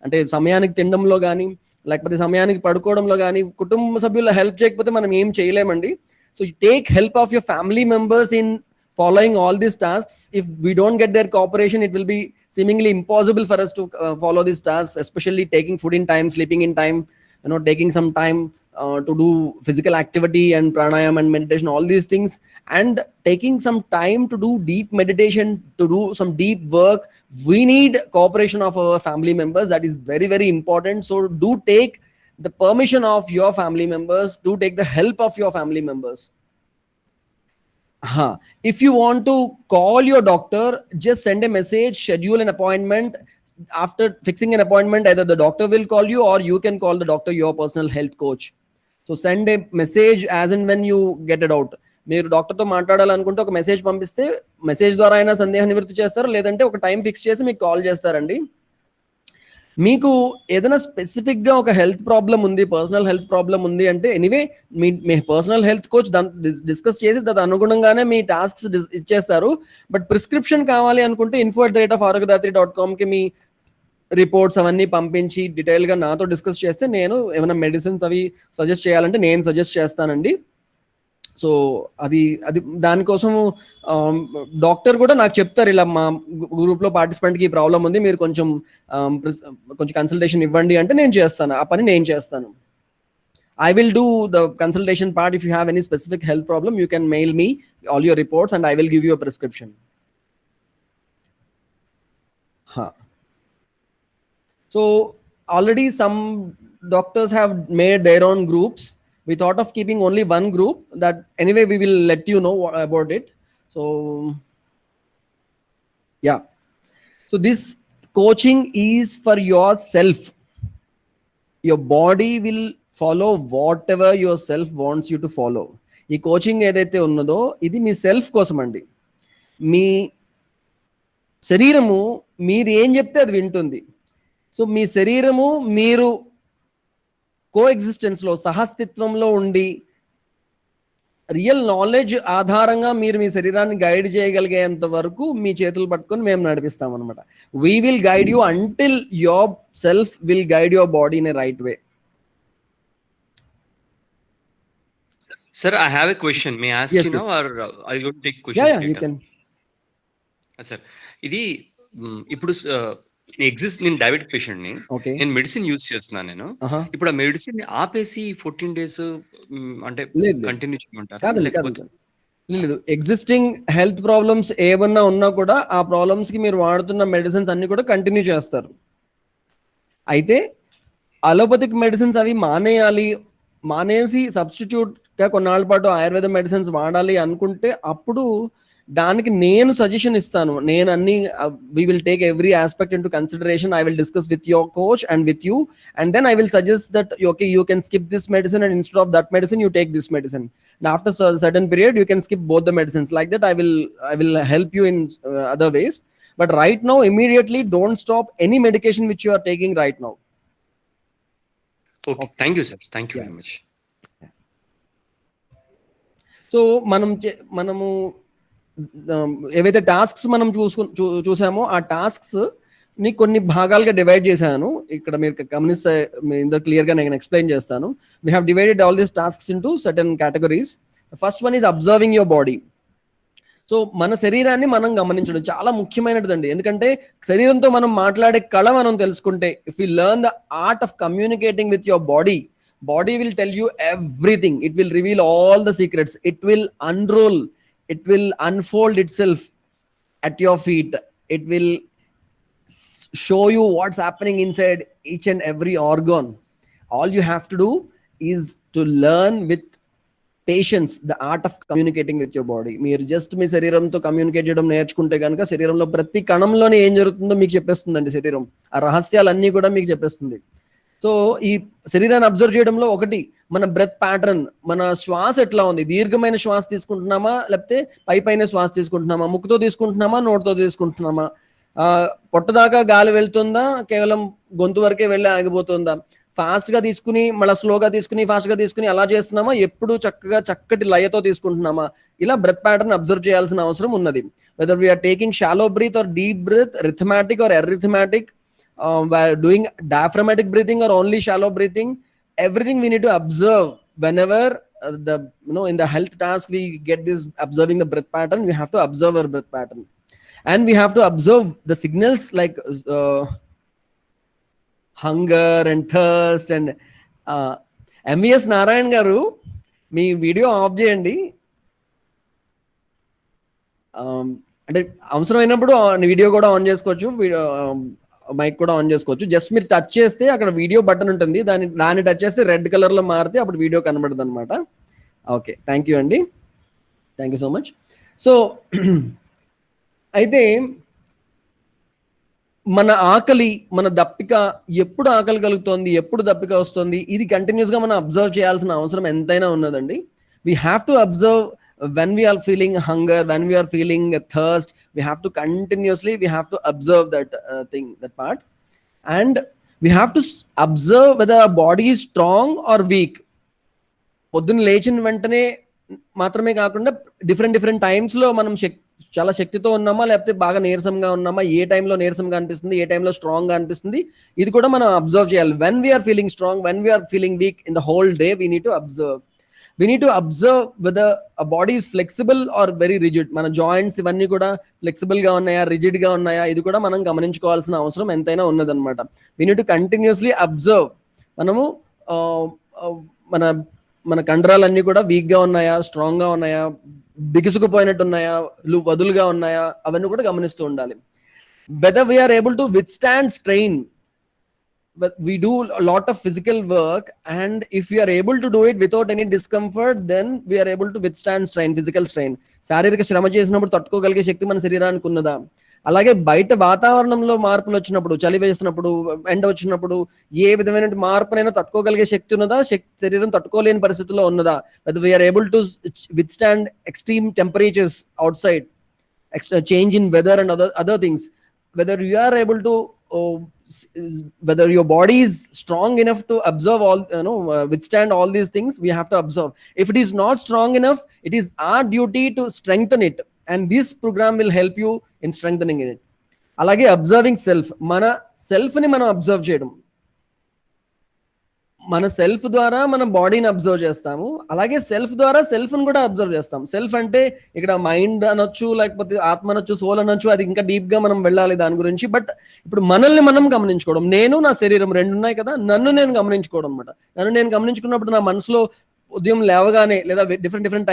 అంటే సమయానికి తినడంలో కానీ, లేకపోతే సమయానికి పడుకోవడంలో కానీ. కుటుంబ సభ్యులు హెల్ప్ చేయకపోతే మనం ఏం చేయలేమండి. So take help of your family members in following all these tasks. If we don't get their cooperation, it will be seemingly impossible for us to follow these tasks, especially taking food in time, sleeping in time, taking some time to do physical activity and pranayam and meditation, all these things, and taking some time to do deep meditation, to do some deep work. We need cooperation of our family members. That is very, very important. So do take the permission of your family members, do take the help of your family members. If you want to call your doctor, just send a message, schedule an appointment. After fixing an appointment, either the doctor will call you or you can call the doctor, your personal health coach. So send a message as and when you get it out. మీరు డాక్టర్తో మాట్లాడాలనుకుంటే ఒక మెసేజ్ పంపిస్తే మెసేజ్ ద్వారా అయినా సందేహ నివృత్తి చేస్తారు, లేదంటే ఒక టైం ఫిక్స్ చేసి మీకు కాల్ చేస్తారండి. మీకు ఏదైనా స్పెసిఫిక్గా ఒక హెల్త్ ప్రాబ్లం ఉంది, పర్సనల్ హెల్త్ ప్రాబ్లం ఉంది అంటే ఎనీవే మీ పర్సనల్ హెల్త్ కోచ్ దాన్ని డిస్కస్ చేసి దాని అనుగుణంగానే మీ టాస్క్స్ ఇచ్చేస్తారు. బట్ ప్రిస్క్రిప్షన్ కావాలి అనుకుంటే info@arogyadratri.com మీ రిపోర్ట్స్ అవన్నీ పంపించి డీటెయిల్గా నాతో డిస్కస్ చేస్తే నేను ఏమైనా మెడిసిన్స్ అవి సజెస్ట్ చేయాలంటే నేను సజెస్ట్ చేస్తానండి. సో అది దానికోసం డాక్టర్ కూడా నాకు చెప్తారు, ఇలా మా గ్రూప్లో పార్టిసిపెంట్కి ఈ ప్రాబ్లం ఉంది, మీరు కొంచెం కన్సల్టేషన్ ఇవ్వండి అంటే నేను చేస్తాను, ఆ పని నేను చేస్తాను. I will do the consultation part. If you have any specific health problem, you can mail me all your reports and I will give you a prescription. So already some doctors have made their own groups. We thought of keeping only one group, that anyway we will let you know about it. So yeah, so this coaching is for yourself. Your body will follow what ever your self wants you to follow. ఈ కోచింగ్ ఏదైతే ఉన్నదో ఇది మీ సెల్ఫ్ కోసం అండి. మీ శరీరము మీరు ఏం చెప్తే అది వింటుంది. సో మీ శరీరము మీరు కో ఎగ్జిస్టెన్స్లో సహస్థిత్వంలో ఉండి రియల్ నాలెడ్జ్ ఆధారంగా మీరు మీ శరీరాన్ని గైడ్ చేయగలిగేంత వరకు మీ చేతులు పట్టుకొని మేము నడిపిస్తాం అనమాట. We will guide you until your self will guide your body in a right way. Sir, I have a question. May I ask Yes, you now, yes. or are you going to take questions Yeah, you later? can. Sir, ఇది ఇప్పుడు నేను డయాబెటిక్ పేషెంట్ ని, Okay. నేను మెడిసిన్ యూజ్ చేస్తున్నాను నేను. Uh-huh. ఇప్పుడు ఆ మెడిసిన్ ఆపేసి 14 days అంటే లేదు. కంటిన్యూ చేయమంటారా కాదండి, లేకపోతే లేదు. ఎగ్జిస్టింగ్ హెల్త్ ప్రాబ్లమ్స్ ఏమన్నా ఉన్నా కూడా ఆ ప్రాబ్లమ్స్ కి మీరు వాడుతున్న మెడిసిన్స్ అన్ని కూడా కంటిన్యూ చేస్తారు. అయితే అలోపతిక్ మెడిసిన్స్ అవి మానేసి సబ్స్టిట్యూట్ గా కొన్నాళ్ళ పాటు ఆయుర్వేద మెడిసిన్స్ వాడాలి అనుకుంటే అప్పుడు దానికి నేను సజెషన్ ఇస్తాను. నేను అన్ని we will take every aspect into consideration. I will discuss with your coach and with you, and then I will suggest that okay, you can skip this medicine and instead of that medicine you take this medicine, and after a certain period you can skip both the medicines. Like that I will help you in other ways, but right now immediately don't stop any medication which you are taking right now. Okay, thank you sir, thank you very much. So మనము ఏవైతే టాస్క్స్ మనం చూసామో ఆ టాస్క్స్ ని కొన్ని భాగాలుగా డివైడ్ చేశాను. ఇక్కడ మీరు గమనిస్తే ఇందులో క్లియర్ గా నేను ఎక్స్ప్లెయిన్ చేస్తాను. We have divided all these tasks into certain categories. First one is observing your body. So మన శరీరాన్ని మనం గమనించడం చాలా ముఖ్యమైనదండి. ఎందుకంటే శరీరంతో మనం మాట్లాడే కళ మనం తెలుసుకుంటే, if you learn the art of communicating with your body will tell you everything. It will reveal all the secrets. It will unroll. It will unfold itself at your feet. It will show you what's happening inside each and every organ. All you have to do is to learn with patience the art of communicating with your body. మీరు జస్ట్ మీ శరీరంతో కమ్యూనికేట్ చేయడం నేర్చుకుంటే కనుక శరీరంలో ప్రతి కణంలోనే ఏం జరుగుతుందో మీకు చెప్పేస్తుందండి శరీరం. ఆ రహస్యాలన్నీ కూడా మీకు చెప్పేస్తుంది. సో ఈ శరీరాన్ని అబ్జర్వ్ చేయడంలో ఒకటి మన బ్రెత్ ప్యాటర్న్, మన శ్వాస ఎట్లా ఉంది, దీర్ఘమైన శ్వాస తీసుకుంటున్నామా లేకపోతే పైన శ్వాస తీసుకుంటున్నామా, ముక్కుతో తీసుకుంటున్నామా నోటితో తీసుకుంటున్నామా, పొట్టదాకా గాలి వెళ్తుందా కేవలం గొంతు వరకే వెళ్ళి ఆగిపోతుందా, ఫాస్ట్ గా తీసుకుని మళ్ళీ స్లోగా తీసుకుని ఫాస్ట్ గా తీసుకుని అలా చేస్తున్నామా, ఎప్పుడు చక్కటి లయతో తీసుకుంటున్నామా, ఇలా బ్రెత్ ప్యాటర్న్ అబ్జర్వ్ చేయాల్సిన అవసరం ఉన్నది. Whether we are taking shallow breath or deep breath, rhythmic or arrhythmic, doing diaphragmatic breathing or only shallow breathing, everything we need to observe. Whenever in the health task we get this observing the breath pattern, we have to observe our breath pattern, and we have to observe the signals like hunger and thirst. And MVS Narayan garu me video of చేయండి. అంటే అవసరమైనప్పుడు వీడియో కూడా ఆన్ చేసుకోవచ్చు, మైక్ కూడా ఆన్ చేసుకోవచ్చు. జస్ట్ మీరు టచ్ చేస్తే అక్కడ వీడియో బటన్ ఉంటుంది, దాన్ని టచ్ చేస్తే రెడ్ కలర్ లో మారితే అప్పుడు వీడియో కనబడుతుంది అనమాట. ఓకే, థ్యాంక్ యూ అండి, thank you so much. So అయితే మన ఆకలి, మన దప్పిక, ఎప్పుడు ఆకలి కలుగుతోంది, ఎప్పుడు దప్పిక వస్తుంది, ఇది కంటిన్యూస్ గా మనం అబ్జర్వ్ చేయాల్సిన అవసరం ఎంతైనా ఉన్నదండి. We have to observe when we are feeling hunger, when we are feeling thirst, we have to observe that thing, that part. And we have to observe whether our body is strong or weak. పొద్దున్న లేచిన వెంటనే మాత్రమే కాకుండా డిఫరెంట్ టైమ్స్ లో మనం చాలా శక్తితో ఉన్నామా లేకపోతే బాగా నీరసంగా ఉన్నామా, ఏ టైంలో నీరసంగా అనిపిస్తుంది, ఏ టైంలో స్ట్రాంగ్ గా అనిపిస్తుంది, ఇది కూడా మనం అబ్జర్వ్ చేయాలి. when we are feeling strong, when we are feeling weak, in the whole day we need to observe. We need to observe whether a body is flexible or very rigid. మన జాయింట్స్ ఇవన్నీ కూడా ఫ్లెక్సిబుల్ గా ఉన్నాయా, రిజిడ్ గా ఉన్నాయా, ఇది కూడా మనం గమనించుకోవాల్సిన అవసరం ఎంతైనా ఉన్నదన్నమాట. we need to continuously observe. మనము మన కండరాలన్నీ కూడా వీక్ గా ఉన్నాయా, స్ట్రాంగ్ గా ఉన్నాయా, బిగుసుకుపోయినట్టు ఉన్నాయా, వదులుగా ఉన్నాయా, అవన్నీ కూడా గమనిస్తూ ఉండాలి. whether we are able to withstand strain. But we do a lot of physical work, and if we are able to do it without any discomfort, then we are able to withstand strain, physical strain. శారీరక శ్రమ చేసినప్పుడు తట్టుకోగలిగే శక్తి మన శరీరానికి ఉన్నదా, అలాగే బయట వాతావరణంలో మార్పులు వచ్చినప్పుడు, చలి వేసినప్పుడు, ఎండ వచ్చినప్పుడు ఏ విధమైన మార్పునైనా తట్టుకోగలిగే శక్తి ఉన్నదా, శరీరం తట్టుకోలేని పరిస్థితుల్లో ఉన్నదా, whether we are able to withstand extreme temperatures outside, change in weather and other things, whether you are able to whether your body is strong enough to absorb all, withstand all these things. We have to observe. If it is not strong enough, it is our duty to strengthen it, and this program will help you in strengthening it. అలాగే అబ్జర్వింగ్ సెల్ఫ్, మన సెల్ఫ్ని మనం అబ్జర్వ్ చేయడం. మన సెల్ఫ్ ద్వారా మన బాడీని అబ్జర్వ్ చేస్తాము, అలాగే సెల్ఫ్ ద్వారా సెల్ఫ్ని కూడా అబ్జర్వ్ చేస్తాం. సెల్ఫ్ అంటే ఇక్కడ మైండ్ అనొచ్చు, లేకపోతే ఆత్మ అనొచ్చు, సోల్ అనొచ్చు, అది ఇంకా డీప్గా మనం వెళ్ళాలి దాని గురించి. బట్ ఇప్పుడు మనల్ని మనం గమనించుకోవడం, నేను నా శరీరం రెండు ఉన్నాయి కదా, నన్ను నేను గమనించుకోవడం అనమాట. నన్ను నేను గమనించుకున్నప్పుడు నా మనసులో ఉదయం లేవగానే లేదా డిఫరెంట్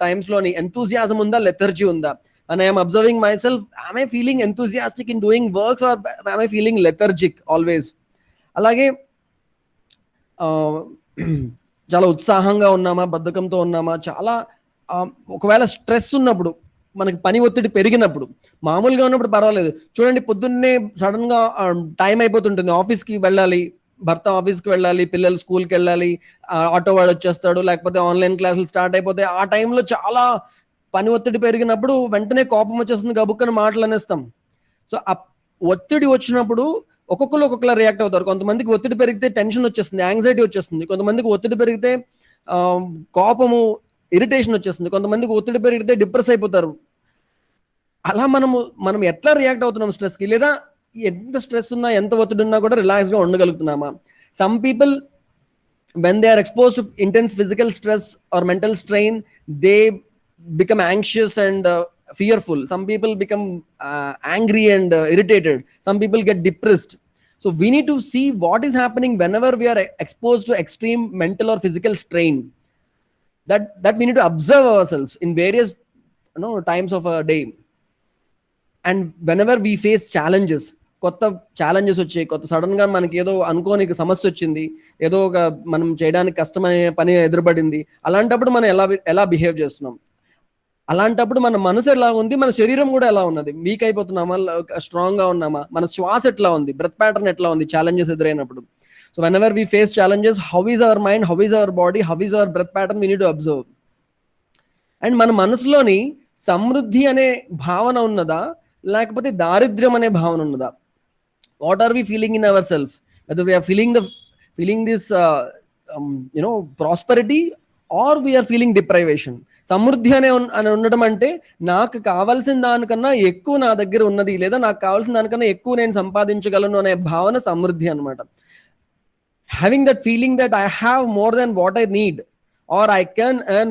టైమ్స్లోని ఎంతూజియాజం ఉందా, లెథర్జీ ఉందా, and I am observing myself, am I feeling enthusiastic in doing works or am I feeling lethargic always? అలాగే చాలా ఉత్సాహంగా ఉన్నామా, బద్ధకంతో ఉన్నామా, చాలా ఒకవేళ స్ట్రెస్ ఉన్నప్పుడు, మనకి పని ఒత్తిడి పెరిగినప్పుడు, మామూలుగా ఉన్నప్పుడు పర్వాలేదు. చూడండి, పొద్దున్నే సడన్గా టైం అయిపోతుంటుంది, ఆఫీస్కి వెళ్ళాలి, భర్త ఆఫీస్కి వెళ్ళాలి, పిల్లలు స్కూల్కి వెళ్ళాలి, ఆటో వాడు వచ్చేస్తాడు, లేకపోతే ఆన్లైన్ క్లాసులు స్టార్ట్ అయిపోతాయి. ఆ టైంలో చాలా పని ఒత్తిడి పెరిగినప్పుడు వెంటనే కోపం వచ్చేస్తుంది, గబుక్కని మాటలు అనేస్తాం. సో ఆ ఒత్తిడి వచ్చినప్పుడు ఒక్కొక్కరు ఒక్కొక్కలా రియాక్ట్ అవుతారు. కొంతమందికి ఒత్తిడి పెరిగితే టెన్షన్ వచ్చేస్తుంది, యాంగ్జైటీ వచ్చేస్తుంది. కొంతమందికి ఒత్తిడి పెరిగితే కోపము, ఇరిటేషన్ వచ్చేస్తుంది. కొంతమందికి ఒత్తిడి పెరిగితే డిప్రెస్ అయిపోతారు. అలా మనం ఎట్లా రియాక్ట్ అవుతున్నాం స్ట్రెస్కి, లేదా ఎంత స్ట్రెస్ ఉన్నా, ఎంత ఒత్తిడి ఉన్నా కూడా రిలాక్స్గా ఉండగలుగుతున్నామా? Some people, when they are exposed to intense physical stress or mental strain, they become anxious and fearful. Some people become angry and irritated. Some people get depressed. So we need to see what is happening whenever we are exposed to extreme mental or physical strain. That we need to observe ourselves in various times of a day. And whenever we face challenges, కొత్త ఛాలెంజెస్ వచ్చాయి, కొత్త సడన్గా మనకి ఏదో అనుకోని సమస్య వచ్చింది, ఏదో ఒక మనం చేయడానికి కష్టమైన పని ఎదురుపడింది, అలాంటప్పుడు మనం ఎలా బిహేవ్ చేస్తున్నాం, అలాంటప్పుడు మన మనసు ఎలా ఉంది, మన శరీరం కూడా ఎలా ఉన్నది, వీక్ అయిపోతున్నామా, స్ట్రాంగ్గా ఉన్నామా, మన శ్వాస ఎట్లా ఉంది, బ్రెత్ ప్యాటర్న్ ఎట్లా ఉంది ఛాలెంజెస్ ఎదురైనప్పుడు. So whenever we face challenges, how is our mind, how is our body, how is our breath pattern, we need to observe. And మన మనసులోని సమృద్ధి అనే భావన ఉన్నదా, లేకపోతే దారిద్ర్యం అనే భావన ఉన్నదా? What are we feeling in ourselves? Whether we are feeling this prosperity, or we are feeling deprivation. సమృద్ధి అని ఉండడం అంటే నాకు కావాల్సిన దానికన్నా ఎక్కువ నా దగ్గర ఉన్నది, లేదా నాకు కావాల్సిన దానికన్నా ఎక్కువ నేను సంపాదించగలను అనే భావన సమృద్ధి అన్నమాట. Having that feeling that I have more than what I need, or I can earn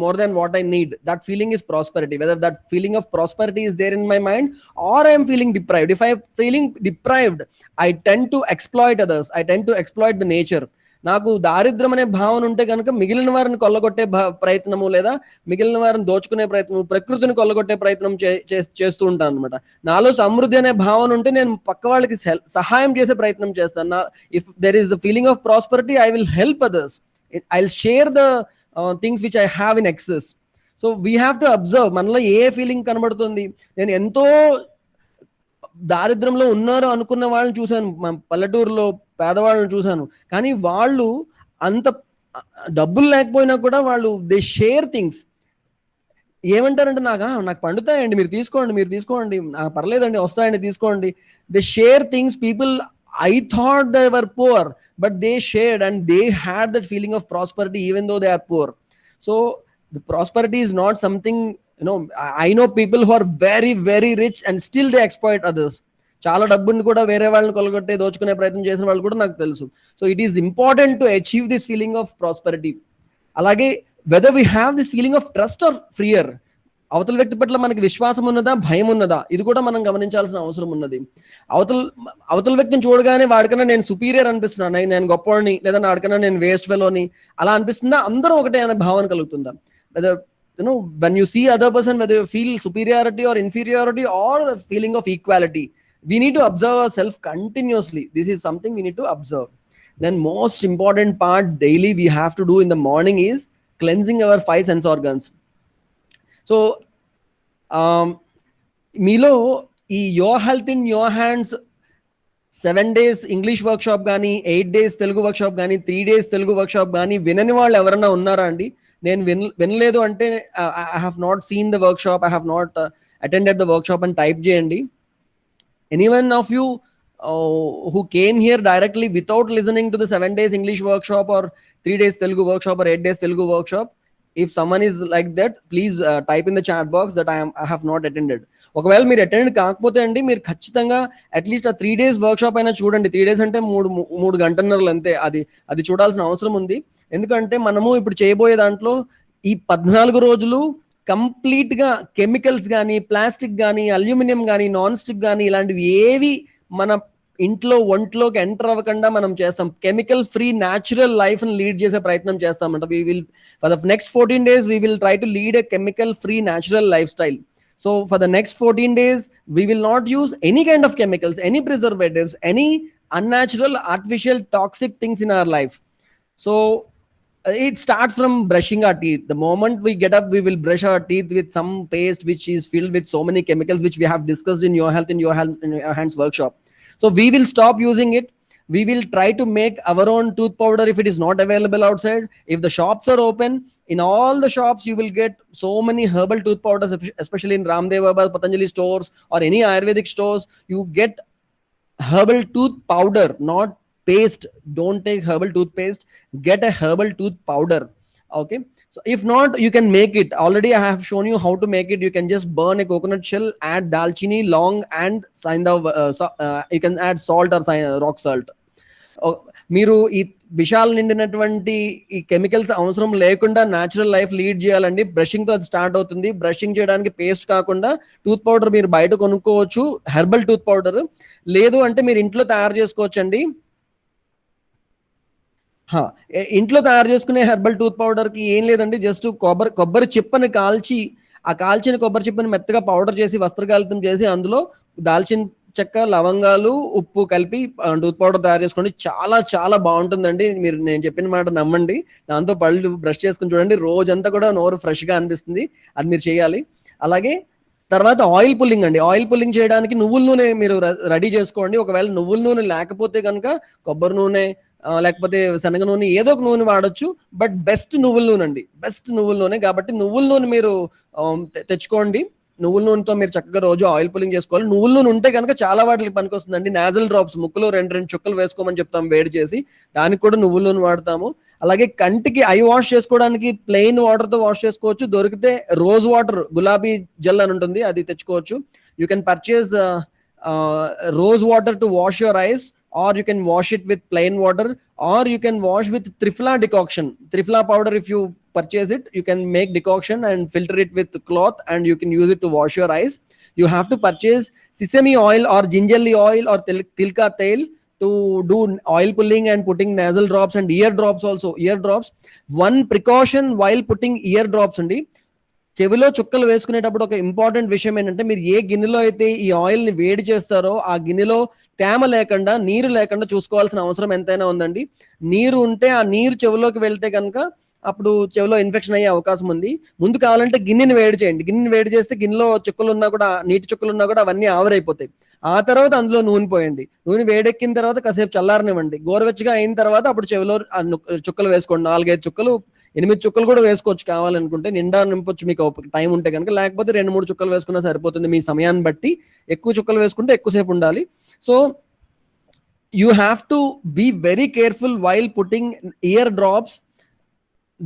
more than what I need, that feeling is prosperity. Whether that feeling of prosperity is there in my mind, or I am feeling deprived. If I am feeling deprived, I tend to exploit others, I tend to exploit the nature. నాకు దారిద్ర్యం అనే భావన ఉంటే కనుక మిగిలిన వారిని కొల్లగొట్టే ప్రయత్నము, లేదా మిగిలిన వారిని దోచుకునే ప్రయత్నము, ప్రకృతిని కొల్లగొట్టే ప్రయత్నం చేస్తూ ఉంటాను అనమాట. నాలో సమృద్ధి అనే భావన ఉంటే నేను పక్క వాళ్ళకి సహాయం చేసే ప్రయత్నం చేస్తాను. If there is the feeling of prosperity, I will help others. I'll share the things which I have in excess. So we have to observe మనలో ఏ ఫీలింగ్ కనబడుతుంది. నేను ఎంతో దారిద్ర్యంలో ఉన్నారు అనుకున్న వాళ్ళని చూశాను, పల్లెటూరులో పేదవాళ్ళని చూశాను, కానీ వాళ్ళు అంత డబ్బులు లేకపోయినా కూడా వాళ్ళు దే షేర్ థింగ్స్. ఏమంటారంటే నాకు పండుతాయండి, మీరు తీసుకోండి, పర్లేదండి, వస్తాయండి, తీసుకోండి. They share things. People, I thought they were poor, but they shared and they had that feeling of prosperity even though they are poor. So the prosperity is not something, I know people who are very, very rich and still they exploit others. చాలా డబ్బుని కూడా వేరే వాళ్ళని కొలగొట్టే దోచుకునే ప్రయత్నం చేసిన వాళ్ళు కూడా నాకు తెలుసు. So it is important to achieve this feeling of prosperity. అలాగే whether we have this feeling of trust or fear, అవతల వ్యక్తి పట్ల మనకి విశ్వాసం ఉన్నదా, భయం ఉన్నదా, ఇది కూడా మనం గమనించాల్సిన అవసరం ఉన్నది. అవతల వ్యక్తిని చూడగానే వాడికన్నా నేను సుపీరియర్ అనిపిస్తున్నాను, నేను గొప్పవాడిని, లేదా వాడికన్నా నేను వేస్ట్ ఫెలోని అలా అనిపిస్తుందా, అందరూ ఒకటే అనే భావన కలుగుతుందా? Whether when you see other person, whether you feel superiority or inferiority or a feeling of equality, we need to observe ourselves continuously. This is something we need to observe. Then most important part daily we have to do in the morning is cleansing our 5 sense organs. So మీలో ఈ your health in your hands 7 days English workshop కానీ 8 days తెలుగు వర్క్షాప్ కానీ 3 days తెలుగు వర్క్షాప్ కానీ వినని వాళ్ళు ఎవరైనా ఉన్నారా అండి? నేను వినలేదు అంటే I have not seen the workshop, I have not attended the workshop అని టైప్ చేయండి. Anyone of you who came here directly without listening to the 7 days English workshop or 3 days Telugu workshop or 8 days Telugu workshop, if someone is like that, please type in the chat box that I have not attended. ఒకవేళ మీరు అటెండ్ కాకపోతే అండి, మీరు ఖచ్చితంగా అట్లీస్ట్ ఆ 3 days వర్క్షాప్ అయినా చూడండి. 3 days అంటే మూడు గంటన్నరలు అంతే. అది చూడాల్సిన అవసరం ఉంది. ఎందుకంటే మనము ఇప్పుడు చేయబోయే దాంట్లో ఈ 14 రోజులు కంప్లీట్ గా కెమికల్స్ కానీ, ప్లాస్టిక్ కానీ, అల్యూమినియం కానీ, నాన్ స్టిక్ కానీ ఇలాంటివి ఏవి మన ఇంట్లో ఒంట్లోకి ఎంటర్ అవ్వకుండా మనం చేస్తాం. కెమికల్ ఫ్రీ న్యాచురల్ లైఫ్ ని లీడ్ చేసే ప్రయత్నం చేస్తామంట. We will for the next 14 days we will try to lead a chemical free natural lifestyle. So for the next 14 days we will not use any kind of chemicals, any preservatives, any unnatural artificial toxic things in our life. So it starts from brushing our teeth. The moment we get up, we will brush our teeth with some paste which is filled with so many chemicals, which we have discussed in your health in your hands workshop. So we will stop using it. We will try to make our own tooth powder if it is not available outside. If the shops are open, in all the shops you will get so many herbal tooth powders, especially in Ramdev Baba, Patanjali stores or any Ayurvedic stores. You get herbal tooth powder, not paste. Don't take herbal toothpaste, get a herbal tooth powder. Okay, so if not, you can make it. Already I have shown you how to make it. You can just burn a coconut shell, add dalchini, long and you can add salt or rock salt. మీరు ఈ విషాలు నిండినటువంటి ఈ కెమికల్స్ అవసరం లేకుండా న్యాచురల్ లైఫ్ లీడ్ చేయాలండి. బ్రషింగ్ తో అది స్టార్ట్ అవుతుంది. బ్రషింగ్ చేయడానికి పేస్ట్ కాకుండా టూత్ పౌడర్ మీరు బయట కొనుక్కోవచ్చు, హెర్బల్ టూత్ పౌడర్. లేదు అంటే మీరు ఇంట్లో తయారు చేసుకోవచ్చు అండి. ఇంట్లో తయారు చేసుకునే హెర్బల్ టూత్ పౌడర్ కి ఏం లేదండి, జస్ట్ కొబ్బరి చిప్పని కాల్చి, ఆ కాల్చిన కొబ్బరి చిప్పని మెత్తగా పౌడర్ చేసి వస్త్రకాలితం చేసి అందులో దాల్చిన చెక్క, లవంగాలు, ఉప్పు కలిపి టూత్ పౌడర్ తయారు చేసుకోండి. చాలా చాలా బాగుంటుందండి. మీరు నేను చెప్పిన మాట నమ్మండి. దాంతో పళ్ళు బ్రష్ చేసుకుని చూడండి, రోజంతా కూడా నోరు ఫ్రెష్ గా అనిపిస్తుంది. అది మీరు చేయాలి. అలాగే తర్వాత ఆయిల్ పుల్లింగ్ అండి. ఆయిల్ పుల్లింగ్ చేయడానికి నువ్వుల నూనె మీరు రెడీ చేసుకోండి. ఒకవేళ నువ్వుల నూనె లేకపోతే కనుక కొబ్బరి నూనె లేకపోతే శనగ నూనె ఏదో ఒక నూనె వాడచ్చు. బట్ బెస్ట్ నువ్వుల నూనె అండి, బెస్ట్ నువ్వుల నూనె. కాబట్టి నువ్వుల నూనె మీరు తెచ్చుకోండి. నువ్వుల నూనెతో మీరు చక్కగా రోజు ఆయిల్ పుల్లింగ్ చేసుకోవాలి. నువ్వుల నూనె ఉంటే కనుక చాలా వాటికి పనికి వస్తుందండి. నాజల్ డ్రాప్స్ ముక్కులో 2 చుక్కలు వేసుకోమని చెప్తాం వేడి చేసి, దానికి కూడా నువ్వుల నూనె వాడతాము. అలాగే కంటికి ఐ వాష్ చేసుకోవడానికి ప్లెయిన్ వాటర్ తో వాష్ చేసుకోవచ్చు. దొరికితే రోజ్ వాటర్, గులాబీ జెల్ అని ఉంటుంది, అది తెచ్చుకోవచ్చు. You can purchase rose water to wash your eyes, or you can wash it with plain water, or you can wash with Triphala decoction. Triphala powder, if you purchase it, you can make decoction and filter it with cloth and you can use it to wash your eyes. You have to purchase sesame oil or gingerly oil or tilka tail to do oil pulling and putting nasal drops and ear drops also. Ear drops, one precaution while putting ear drops andi, చెవిలో చుక్కలు వేసుకునేటప్పుడు ఒక ఇంపార్టెంట్ విషయం ఏంటంటే, మీరు ఏ గిన్నెలో అయితే ఈ ఆయిల్ ని వేడి చేస్తారో ఆ గిన్నెలో తేమ లేకుండా, నీరు లేకుండా చూసుకోవాల్సిన అవసరం ఎంతైనా ఉందండి. నీరు ఉంటే ఆ నీరు చెవిలోకి వెళ్తే కనుక అప్పుడు చెవిలో ఇన్ఫెక్షన్ అయ్యే అవకాశం ఉంది. ముందు కావాలంటే గిన్నెని వేడి చేయండి. గిన్నెని వేడి చేస్తే గిన్నెలో చుక్కలు ఉన్నా కూడా, నీటి చుక్కలు ఉన్నా కూడా అవన్నీ ఆవిరైపోతాయి. ఆ తర్వాత అందులో నూనె పోయండి. నూనె వేడెక్కిన తర్వాత కాసేపు చల్లారనివ్వండి. గోరువెచ్చగా అయిన తర్వాత అప్పుడు చెవిలో చుక్కలు వేసుకోండి. 4-5 చుక్కలు, 8 చుక్కలు కూడా వేసుకోవచ్చు కావాలనుకుంటే. నిండా నింపొచ్చు మీకు టైం ఉంటే కనుక. లేకపోతే 2-3 చుక్కలు వేసుకున్నా సరిపోతుంది మీ సమయాన్ని బట్టి. ఎక్కువ చుక్కలు వేసుకుంటే ఎక్కువసేపు ఉండాలి. So you have to be very careful while putting ear drops.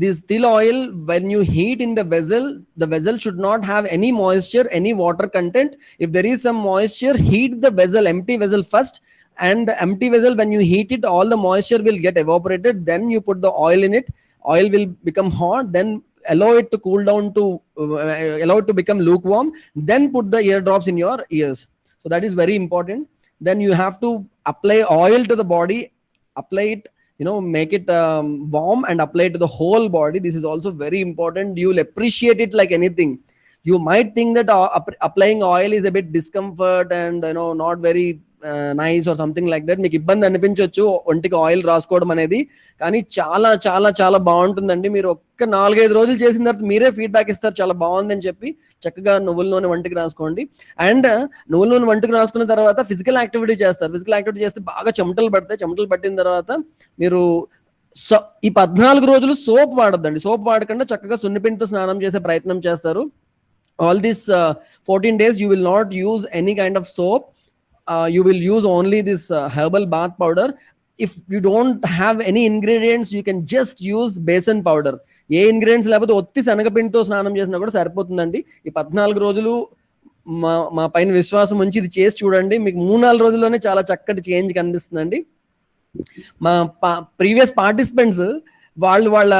This til oil, when you heat in the vessel should not have any moisture, any water content. If there is some moisture, heat the vessel, empty vessel first, and the empty vessel, when you heat it, all the moisture will get evaporated. Then you put the oil in it. Oil will become hot, then allow it to cool down to allow it to become lukewarm, then put the ear drops in your ears. So that is very important. Then you have to apply oil to the body, apply it, make it warm and apply it to the whole body. This is also very important. You will appreciate it like anything. You might think that applying oil is a bit discomfort and not very nice or something like that. మీకు ఇబ్బంది అనిపించవచ్చు ఒంటికి ఆయిల్ రాసుకోవడం అనేది, కానీ చాలా చాలా చాలా బాగుంటుందండి. మీరు ఒక్క 4-5 రోజులు చేసిన తర్వాత మీరే ఫీడ్బ్యాక్ ఇస్తారు చాలా బాగుందని చెప్పి. చక్కగా నువ్వుల నూనె వంటికి రాసుకోండి. అండ్ నువ్వుల నూనె వంటికి రాసుకున్న తర్వాత ఫిజికల్ యాక్టివిటీ చేస్తారు. ఫిజికల్ యాక్టివిటీ చేస్తే బాగా చెమటలు పడతాయి. చెమటలు పట్టిన తర్వాత మీరు ఈ 14 రోజులు సోప్ వాడద్దండి. సోప్ వాడకుండా చక్కగా సున్నిపిండితో స్నానం చేసే ప్రయత్నం చేస్తారు. All these 14 days you will not use any kind of soap. You will use only this herbal bath powder. If you don't have any ingredients, you can just use besan powder. A ingredients లేకపోతే ఒత్తి శనగపిండితో స్నానం చేసినా కూడా సరిపోతుందండి. ఈ 14 రోజులు మా పైన విశ్వాసం ఉంచి ఇది చేసి చూడండి. మీకు 3-4 రోజుల్లోనే చాలా చక్కటి చేంజ్ కనిపిస్తుందండి. మా ప్రీవియస్ పార్టిసిపెంట్స్ వాళ్ళ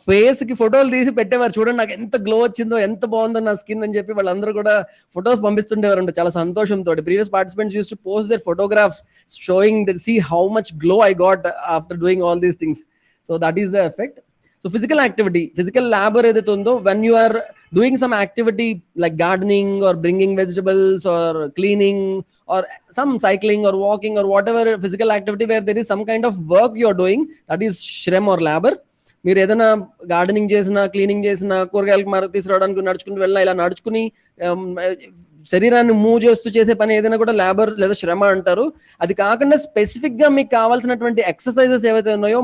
ఫేస్ కి ఫోటోలు తీసి పెట్టేవారు. చూడండి నాకు ఎంత గ్లో వచ్చిందో, ఎంత బాగుందో నా స్కిన్ అని చెప్పి వాళ్ళందరూ కూడా ఫొటోస్ పంపిస్తుండేవారు చాలా సంతోషంతో. Previous participants use to post there photographs showing that see how much glow I got after doing all these things. So that is the effect. So physical activity, physical labor ఏదైతే ఉందో, when you are doing some activity like gardening or bringing vegetables or cleaning or some cycling or walking or whatever physical activity where there is some kind of work you are doing, that is shrem or labor. మీరు ఏదైనా గార్డెనింగ్ చేసినా, క్లీనింగ్ చేసినా, కూరగాయలకు మర తీసుకురావడానికి నడుచుకుని వెళ్ళినా, ఇలా నడుచుకుని శరీరాన్ని మూవ్ చేస్తూ చేసే పని ఏదైనా కూడా లేబర్ లేదా శ్రమ అంటారు. అది కాకుండా స్పెసిఫిక్ గా మీకు కావాల్సినటువంటి ఎక్సర్సైజెస్ ఏవైతే ఉన్నాయో,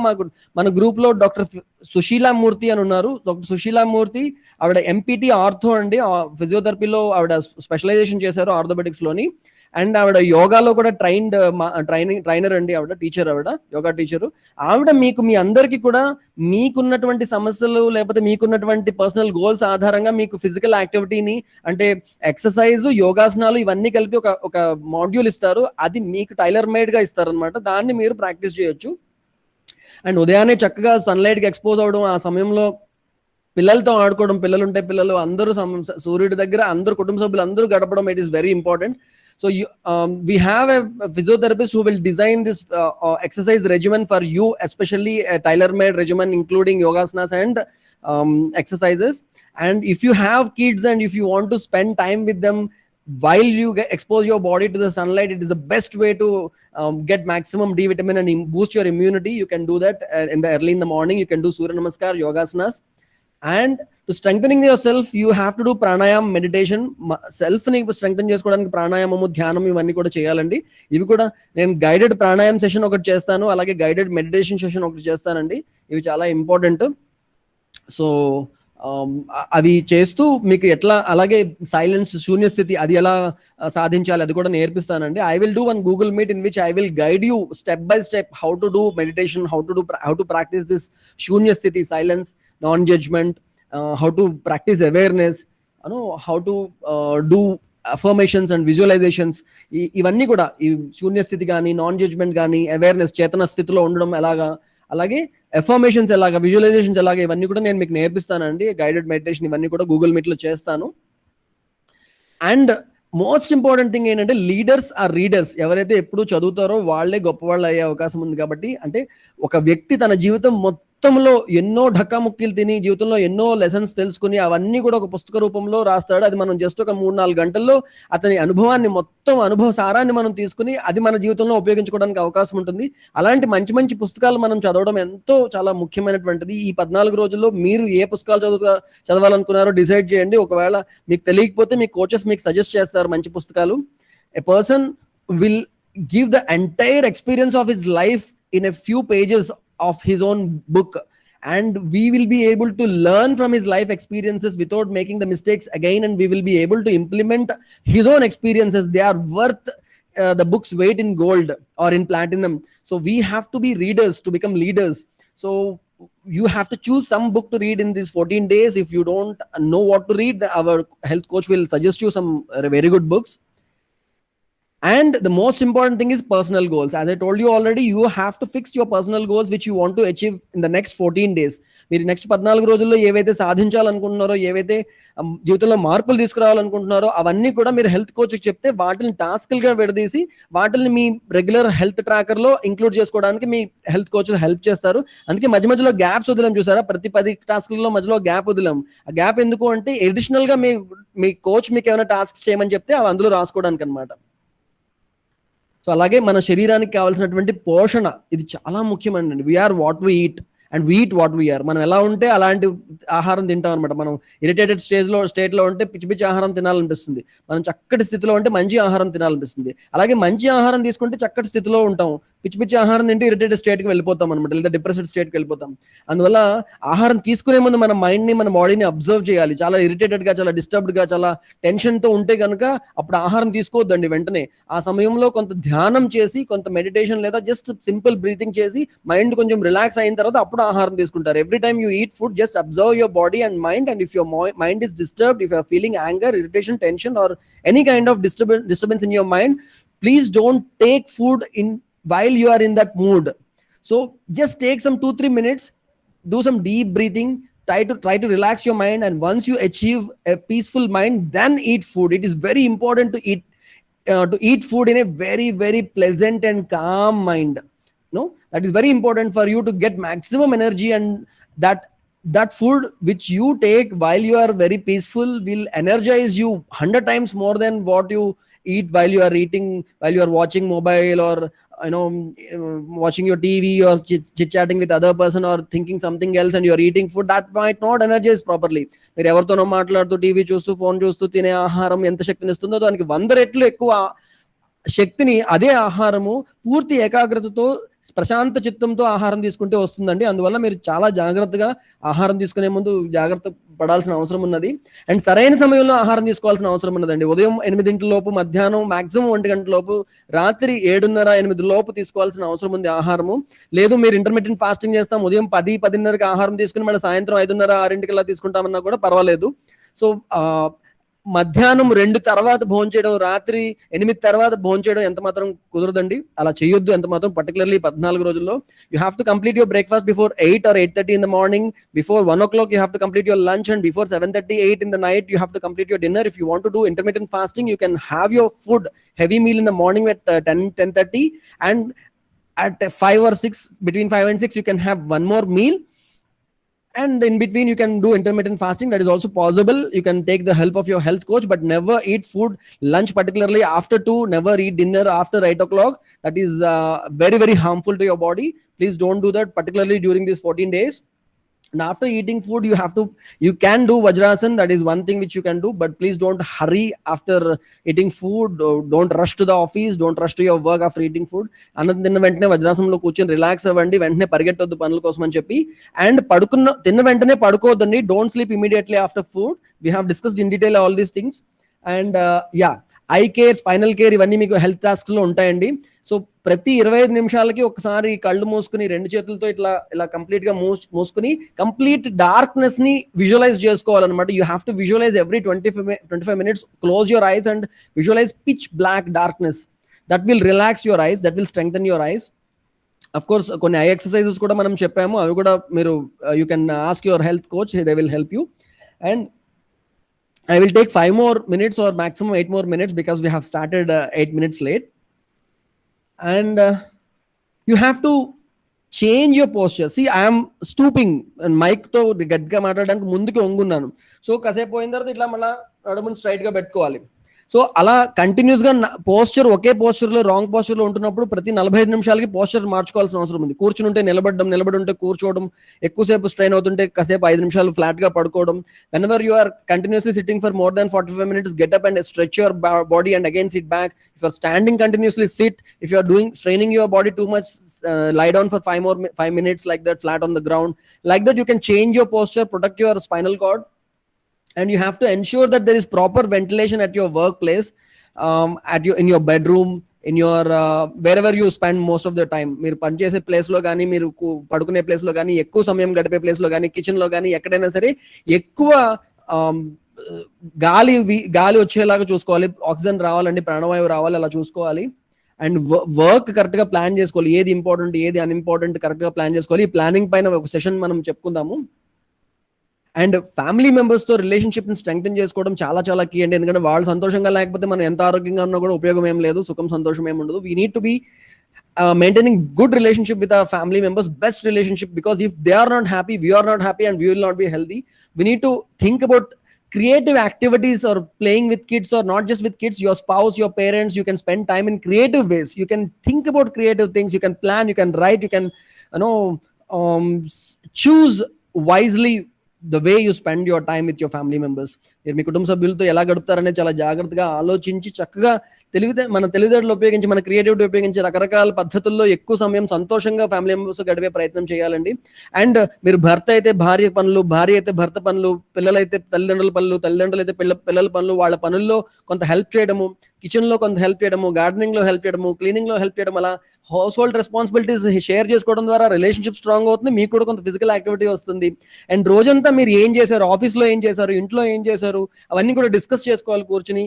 మన గ్రూప్ లో డాక్టర్ సుశీలా మూర్తి అని ఉన్నారు. డాక్టర్ సుశీలా మూర్తి ఆవిడ ఎంపీటీ ఆర్థో అండి. ఫిజియోథెరపీలో ఆవిడ స్పెషలైజేషన్ చేశారు, ఆర్థోపెడిక్స్ లోని. అండ్ ఆవిడ యోగాలో కూడా ట్రైనర్ అండి. ఆవిడ టీచర్, ఆవిడ యోగా టీచరు. ఆవిడ మీకు మీ అందరికీ కూడా మీకున్నటువంటి సమస్యలు లేకపోతే మీకున్నటువంటి పర్సనల్ గోల్స్ ఆధారంగా మీకు ఫిజికల్ యాక్టివిటీని, అంటే ఎక్సర్సైజ్, యోగాసనాలు ఇవన్నీ కలిపి ఒక మాడ్యూల్ ఇస్తారు. అది మీకు టైలర్ మేడ్ గా ఇస్తారు అనమాట. దాన్ని మీరు ప్రాక్టీస్ చేయొచ్చు. అండ్ ఉదయాన్నే చక్కగా సన్లైట్ కి ఎక్స్పోజ్ అవడం, ఆ సమయంలో పిల్లలతో ఆడుకోవడం, పిల్లలుంటే పిల్లలు అందరూ సూర్యుడి దగ్గర అందరూ కుటుంబ సభ్యులు అందరూ గడపడం, it is very important. So we have a physiotherapist who will design this exercise regimen for you, especially a tailor-made regimen including yogasanas and exercises. And if you have kids and if you want to spend time with them while you expose your body to the sunlight, it is the best way to get maximum D vitamin and boost your immunity. You can do that early in the morning. You can do Surya Namaskar, yogasanas. And to strengthening yourself, you have to do pranayam, meditation. Self ని స్ట్రెంగ్తన్ చేసుకోవడానికి ప్రాణాయామము, ధ్యానం ఇవన్నీ కూడా చేయాలండి. ఇవి కూడా నేను గైడెడ్ ప్రాణాయామం సెషన్ ఒకటి చేస్తాను, అలాగే గైడెడ్ మెడిటేషన్ సెషన్ ఒకటి చేస్తానండి. ఇవి చాలా ఇంపార్టెంట్. సో అవి చేస్తూ మీకు ఎట్లా, అలాగే సైలెన్స్, శూన్య స్థితి అది ఎలా సాధించాలి అది కూడా నేర్పిస్తానండి. I will do one Google Meet in which I will guide you step by step how to do meditation, how to practise this శూన్య స్థితి, silence, non-judgment, how to practice awareness, how to do affirmations and visualizations. ఇవన్నీ కూడా ఈ శూన్య స్థితి కానీ, నాన్ జడ్జ్మెంట్ కానీ, అవేర్నెస్, చేతన స్థితిలో ఉండడం ఎలాగా, అలాగే ఎఫర్మేషన్స్ ఎలాగా, విజువలైజేషన్స్ ఎలాగా, ఇవన్నీ కూడా నేను మీకు నేర్పిస్తానండి. గైడెడ్ మెడిటేషన్ ఇవన్నీ కూడా గూగుల్ మీట్ లో చేస్తాను. అండ్ మోస్ట్ ఇంపార్టెంట్ థింగ్ ఏంటంటే, లీడర్స్ ఆర్ రీడర్స్. ఎవరైతే ఎప్పుడు చదువుతారో వాళ్ళే గొప్పవాళ్ళు అయ్యే అవకాశం ఉంది. కాబట్టి అంటే ఒక వ్యక్తి తన జీవితం మొత్తంలో ఎన్నో ఢక్కాముక్కీలు తిని, జీవితంలో ఎన్నో లెసన్స్ తెలుసుకుని అవన్నీ కూడా ఒక పుస్తక రూపంలో రాస్తాడు. అది మనం జస్ట్ ఒక 3-4 గంటల్లో అతని అనుభవాన్ని, మొత్తం అనుభవ సారాన్ని మనం తీసుకుని అది మన జీవితంలో ఉపయోగించుకోవడానికి అవకాశం ఉంటుంది. అలాంటి మంచి మంచి పుస్తకాలు మనం చదవడం ఎంతో చాలా ముఖ్యమైనటువంటిది. ఈ 14 రోజుల్లో మీరు ఏ పుస్తకాలు చదవాలనుకున్నారో డిసైడ్ చేయండి. ఒకవేళ మీకు తెలియకపోతే మీ కోచెస్ మీకు సజెస్ట్ చేస్తారు మంచి పుస్తకాలు. A person will give the entire experience of his life in a few pages of his own book, and we will be able to learn from his life experiences without making the mistakes again, and we will be able to implement his own experiences. They are worth the book's weight in gold or in platinum. So we have to be readers to become leaders. So you have to choose some book to read in these 14 days. If you don't know what to read, our health coach will suggest you some very good books. And the most important thing is personal goals. As I told you already, you have to fix your personal goals which you want to achieve in the next 14 days. మీరు నెక్స్ట్ 14 రోజుల్లో ఏవైతే సాధించాలనుకుంటున్నారో, ఏవైతే జీవితంలో మార్పులు తీసుకురావాలనుకుంటున్నారో అవన్నీ కూడా మీరు హెల్త్ కోచ్కి చెప్తే వాటిని టాస్క్లుగా విడదీసి వాటిని మీ రెగ్యులర్ హెల్త్ ట్రాకర్లో ఇంక్లూడ్ చేసుకోవడానికి మీ హెల్త్ కోచ్ హెల్ప్ చేస్తారు. అందుకే మధ్య మధ్యలో గ్యాప్స్ వదిలాం, చూసారా? ప్రతి 10 టాస్క్లలో మధ్యలో గ్యాప్ వదిలాం. ఆ గ్యాప్ ఎందుకు అంటే అడిషనల్గా మీ కోచ్ మీకు ఏమైనా టాస్క్స్ చేయమని చెప్తే అవి అందులో రాసుకోవడానికి అనమాట. సో అలాగే మన శరీరానికి కావాల్సినటువంటి పోషణ ఇది చాలా ముఖ్యమండి. We're what we eat and we eat what we're. మనం ఎలా ఉంటే అలాంటి ఆహారం తింటాం అనమాట. మనం ఇరిటేటెడ్ స్టేట్లో ఉంటే పిచ్చి పిచ్చి ఆహారం తినాలనిపిస్తుంది. మనం చక్కటి స్థితిలో ఉంటే మంచి ఆహారం తినాలనిపిస్తుంది. అలాగే మంచి ఆహారం తీసుకుంటే చక్కటి స్థితిలో ఉంటాం. పిచ్చి పిచ్చి ఆహారం తింటే ఇరిటేటెడ్ స్టేట్కి వెళ్ళిపోతాం అనమాట, లేదా డిప్రెస్డ్ స్టేట్కి వెళ్ళిపోతాం. అందువల్ల ఆహారం తీసుకునే ముందు మన మైండ్ని, మన బాడీని అబ్జర్వ్ చేయాలి. చాలా ఇరిటేటెడ్గా, చాలా డిస్టర్బ్డ్గా, చాలా టెన్షన్తో ఉంటే కనుక అప్పుడు ఆహారం తీసుకోవద్దండి వెంటనే. ఆ సమయంలో కొంత ధ్యానం చేసి, కొంత మెడిటేషన్ లేదా జస్ట్ సింపుల్ బ్రీతింగ్ చేసి మైండ్ కొంచెం రిలాక్స్ అయిన తర్వాత అప్పుడు ఆహారం తీసుకుంటారు. Every time you eat food, just observe your body and mind, and if your mind is disturbed, if you are feeling anger, irritation, tension, or any kind of disturbance in your mind, please don't take food in while you are in that mood. So just take some 2-3 minutes, do some deep breathing, try to relax your mind, and once you achieve a peaceful mind, then eat food. It is very important to eat food in a very, very pleasant and calm mind. No, that is very important for you to get maximum energy, and that food which you take while you are very peaceful will energize you 100 times more than what you eat while you are eating, while you are watching mobile, or watching your TV, or chit chatting with other person, or thinking something else, and you are eating food that might not energize properly. మీరు ఎవరితోనో మాట్లాడుతూ టీవీ చూస్తూ ఫోన్ చూస్తూ తినే ఆహారం ఎంత శక్తిని ఇస్తుందో దానికి 100 రెట్లు ఎక్కువ శక్తిని అదే ఆహారము పూర్తి ఏకాగ్రతతో ప్రశాంత చిత్తంతో ఆహారం తీసుకుంటే వస్తుందండి. అందువల్ల మీరు చాలా జాగ్రత్తగా ఆహారం తీసుకునే ముందు జాగ్రత్త పడాల్సిన అవసరం ఉన్నది. అండ్ సరైన సమయంలో ఆహారం తీసుకోవాల్సిన అవసరం ఉన్నదండి. ఉదయం 8 లోపు, మధ్యాహ్నం మాక్సిమం 1 గంట లోపు, రాత్రి 7:30-8 లోపు తీసుకోవాల్సిన అవసరం ఉంది ఆహారము. లేదు మీరు ఇంటర్మీడియట్ ఫాస్టింగ్ చేస్తాం, ఉదయం 10-10:30కి ఆహారం తీసుకుని మళ్ళీ సాయంత్రం 5:30-6కి తీసుకుంటామన్నా కూడా పర్వాలేదు. సో మధ్యాహ్నం 2 తర్వాత భోజనం చేయడం, రాత్రి 8 తర్వాత భోజనం చేయడం ఎంత మాత్రం కుదరదండి. అలా చేయొద్దు ఎంత మాత్రం, పర్టికులర్లీ 14 రోజుల్లో. You have to complete your breakfast before 8 or 8:30 in the morning. Before 1 o'clock you have to complete your lunch, and before 7:30, 8 in the night you have to complete your dinner. If you want to do intermittent fasting, you can have your food, heavy meal in the morning at 10:30, and at 5 or 6, between 5 and 6 you can have one more meal, and in between you can do intermittent fasting. That is also possible. You can take the help of your health coach, but never eat food lunch, particularly after 2. Never eat dinner after 8 o'clock. That is very, very harmful to your body. Please don't do that, particularly during these 14 days. And after eating food, you can do Vajrasan. That is one thing which you can do, but please don't hurry after eating food. Don't rush to the office. Don't rush to your work after eating food. అన్నం తిన్న వెంటనే వజ్రాసనంలో కూర్చొని రిలాక్స్ అవ్వండి, వెంటనే పరిగెట్టొద్దు పనుల కోసం అని చెప్పి. అండ్ తిన్న వెంటనే పడుకోవద్దండి. Don't sleep immediately after food. We have discussed in detail all these things. And eye care, spinal care, ఇవన్నీ మీకు హెల్త్ టాస్క్స్ లో ఉంటాయండి. సో ప్రతి 25 నిమిషాలకి ఒకసారి కళ్ళు మూసుకుని 2 చేతులతో ఇలా కంప్లీట్ గా మూసుకుని కంప్లీట్ డార్క్నెస్ ని విజువలైజ్ చేసుకోవాలన్నమాట. You have to visualise every 25 minutes. Close your eyes and visualise pitch black darkness. That will relax your eyes, that will strengthen your eyes. Of course కొన్ని ఐ ఎక్సర్సైజెస్ కూడా మనం చెప్పాము, అవి కూడా మీరు you can ask your health coach, they will help you. And I will take 5 more minutes or maximum 8 more minutes because we have started 8 minutes late. And you have to change your posture. See, I am stooping and mic తో గట్టిగా మాట్లాడడానికి ముందుకి వంగున్నాను. సో కాసేపు పోయిన తర్వాత ఇట్లా మళ్ళీ నడుముని స్ట్రైట్ గా పెట్టుకోవాలి. సో అలా కంటిన్యూస్ గా పోస్చర్, ఒకే పోస్చర్ లో రాంగ్ పోస్చర్ లో ఉంటున్నప్పుడు ప్రతి 45 నిమిషాలకి పోస్చర్ మార్చుకోవాల్సిన అవసరం ఉంది. కూర్చుని ఉంటే నిలబడడం, నిలబడి ఉంటే కూర్చోవడం, ఎక్కువసేపు స్ట్రెయిన్ అవుతుంటే కాసేపు 5 నిమిషాలు ఫ్లాట్ గా పడుకోవడం. whenever you are continuously sitting for more than 45 minutes, get up and stretch your body and again sit back. If you are standing continuously, sit. If you are straining your body too much, lie down for 5 minutes like that, flat on the ground. Like that you can change your posture, protect your spinal cord. And you have to ensure that there is proper ventilation at your workplace, in your bedroom, in your wherever you spend most of the time. మీరు పనిచేసే ప్లేస్ లో కానీ, మీరు పడుకునే ప్లేస్ లో కానీ, ఎక్కువ సమయం గడిపే ప్లేస్ లో కానీ, కిచెన్ లో కానీ, ఎక్కడైనా సరే ఎక్కువ గాలి వచ్చేలాగా చూసుకోవాలి. ఆక్సిజన్ రావాలండి, ప్రాణవాయువు రావాలి, అలా చూసుకోవాలి. అండ్ వర్క్ కరెక్ట్ గా ప్లాన్ చేసుకోవాలి. ఏది ఇంపార్టెంట్, ఏది అన్ఇంపార్టెంట్ కరెక్ట్ గా ప్లాన్ చేసుకోవాలి. ఈ ప్లానింగ్ పైన ఒక సెషన్ మనం చెప్పుకుందాము. అండ్ ఫ్యామిలీ మెంబర్స్ తో రిలేషన్షిప్ ని స్ట్రెంగ్థెన్ చేసుకోవడం చాలా చాలా కీ అండి. ఎందుకంటే వాళ్ళు సంతోషంగా లేకపోతే మనం ఎంత ఆరోగ్యంగా ఉన్నా కూడా ఉపయోగం ఏం లేదు, సుఖం సంతోషం ఏమి ఉండదు. We need to be maintaining good relationship with our family members, best relationship, because if they are not happy, we are not happy, and we will not be healthy. We need to think about creative activities or playing with kids, or not just with kids, your spouse, your parents, you can spend time in creative ways. You can think about creative things, you can plan, you can write, you can choose wisely the way you spend your time with your family members. మీరు మీ కుటుంబ సభ్యులతో ఎలా గడుపుతారనే చాలా జాగ్రత్తగా ఆలోచించి చక్కగా మన తెలివితేటలు ఉపయోగించి, మన క్రియేటివిటీ ఉపయోగించి రకరకాల పద్ధతుల్లో ఎక్కువ సమయం సంతోషంగా ఫ్యామిలీ మెంబర్స్ గడిపే ప్రయత్నం చేయాలండి. అండ్ మీరు భర్త అయితే భార్య పనులు, భార్య అయితే భర్త పనులు, పిల్లలైతే తల్లిదండ్రుల పనులు, తల్లిదండ్రులు అయితే పిల్లల పనులు, వాళ్ళ పనుల్లో కొంత హెల్ప్ చేయడము, కిచెన్ లో కొంత హెల్ప్ చేయడము, గార్డెనింగ్ లో హెల్ప్ చేయడము, క్లీనింగ్ లో హెల్ప్ చేయడం, అలా హౌస్ హోల్డ్ రెస్పాన్సిబిలిటీస్ షేర్ చేసుకోవడం ద్వారా రిలేషన్షిప్ స్ట్రాంగ్ అవుతుంది, మీకు కూడా కొంత ఫిజికల్ యాక్టివిటీ వస్తుంది. అండ్ రోజంతా మీరు ఏం చేశారు, ఆఫీస్ లో ఏం చేశారు, ఇంట్లో ఏం చేశారు, అవన్నీ కూడా డిస్కస్ చేసుకోవాలి కూర్చుని.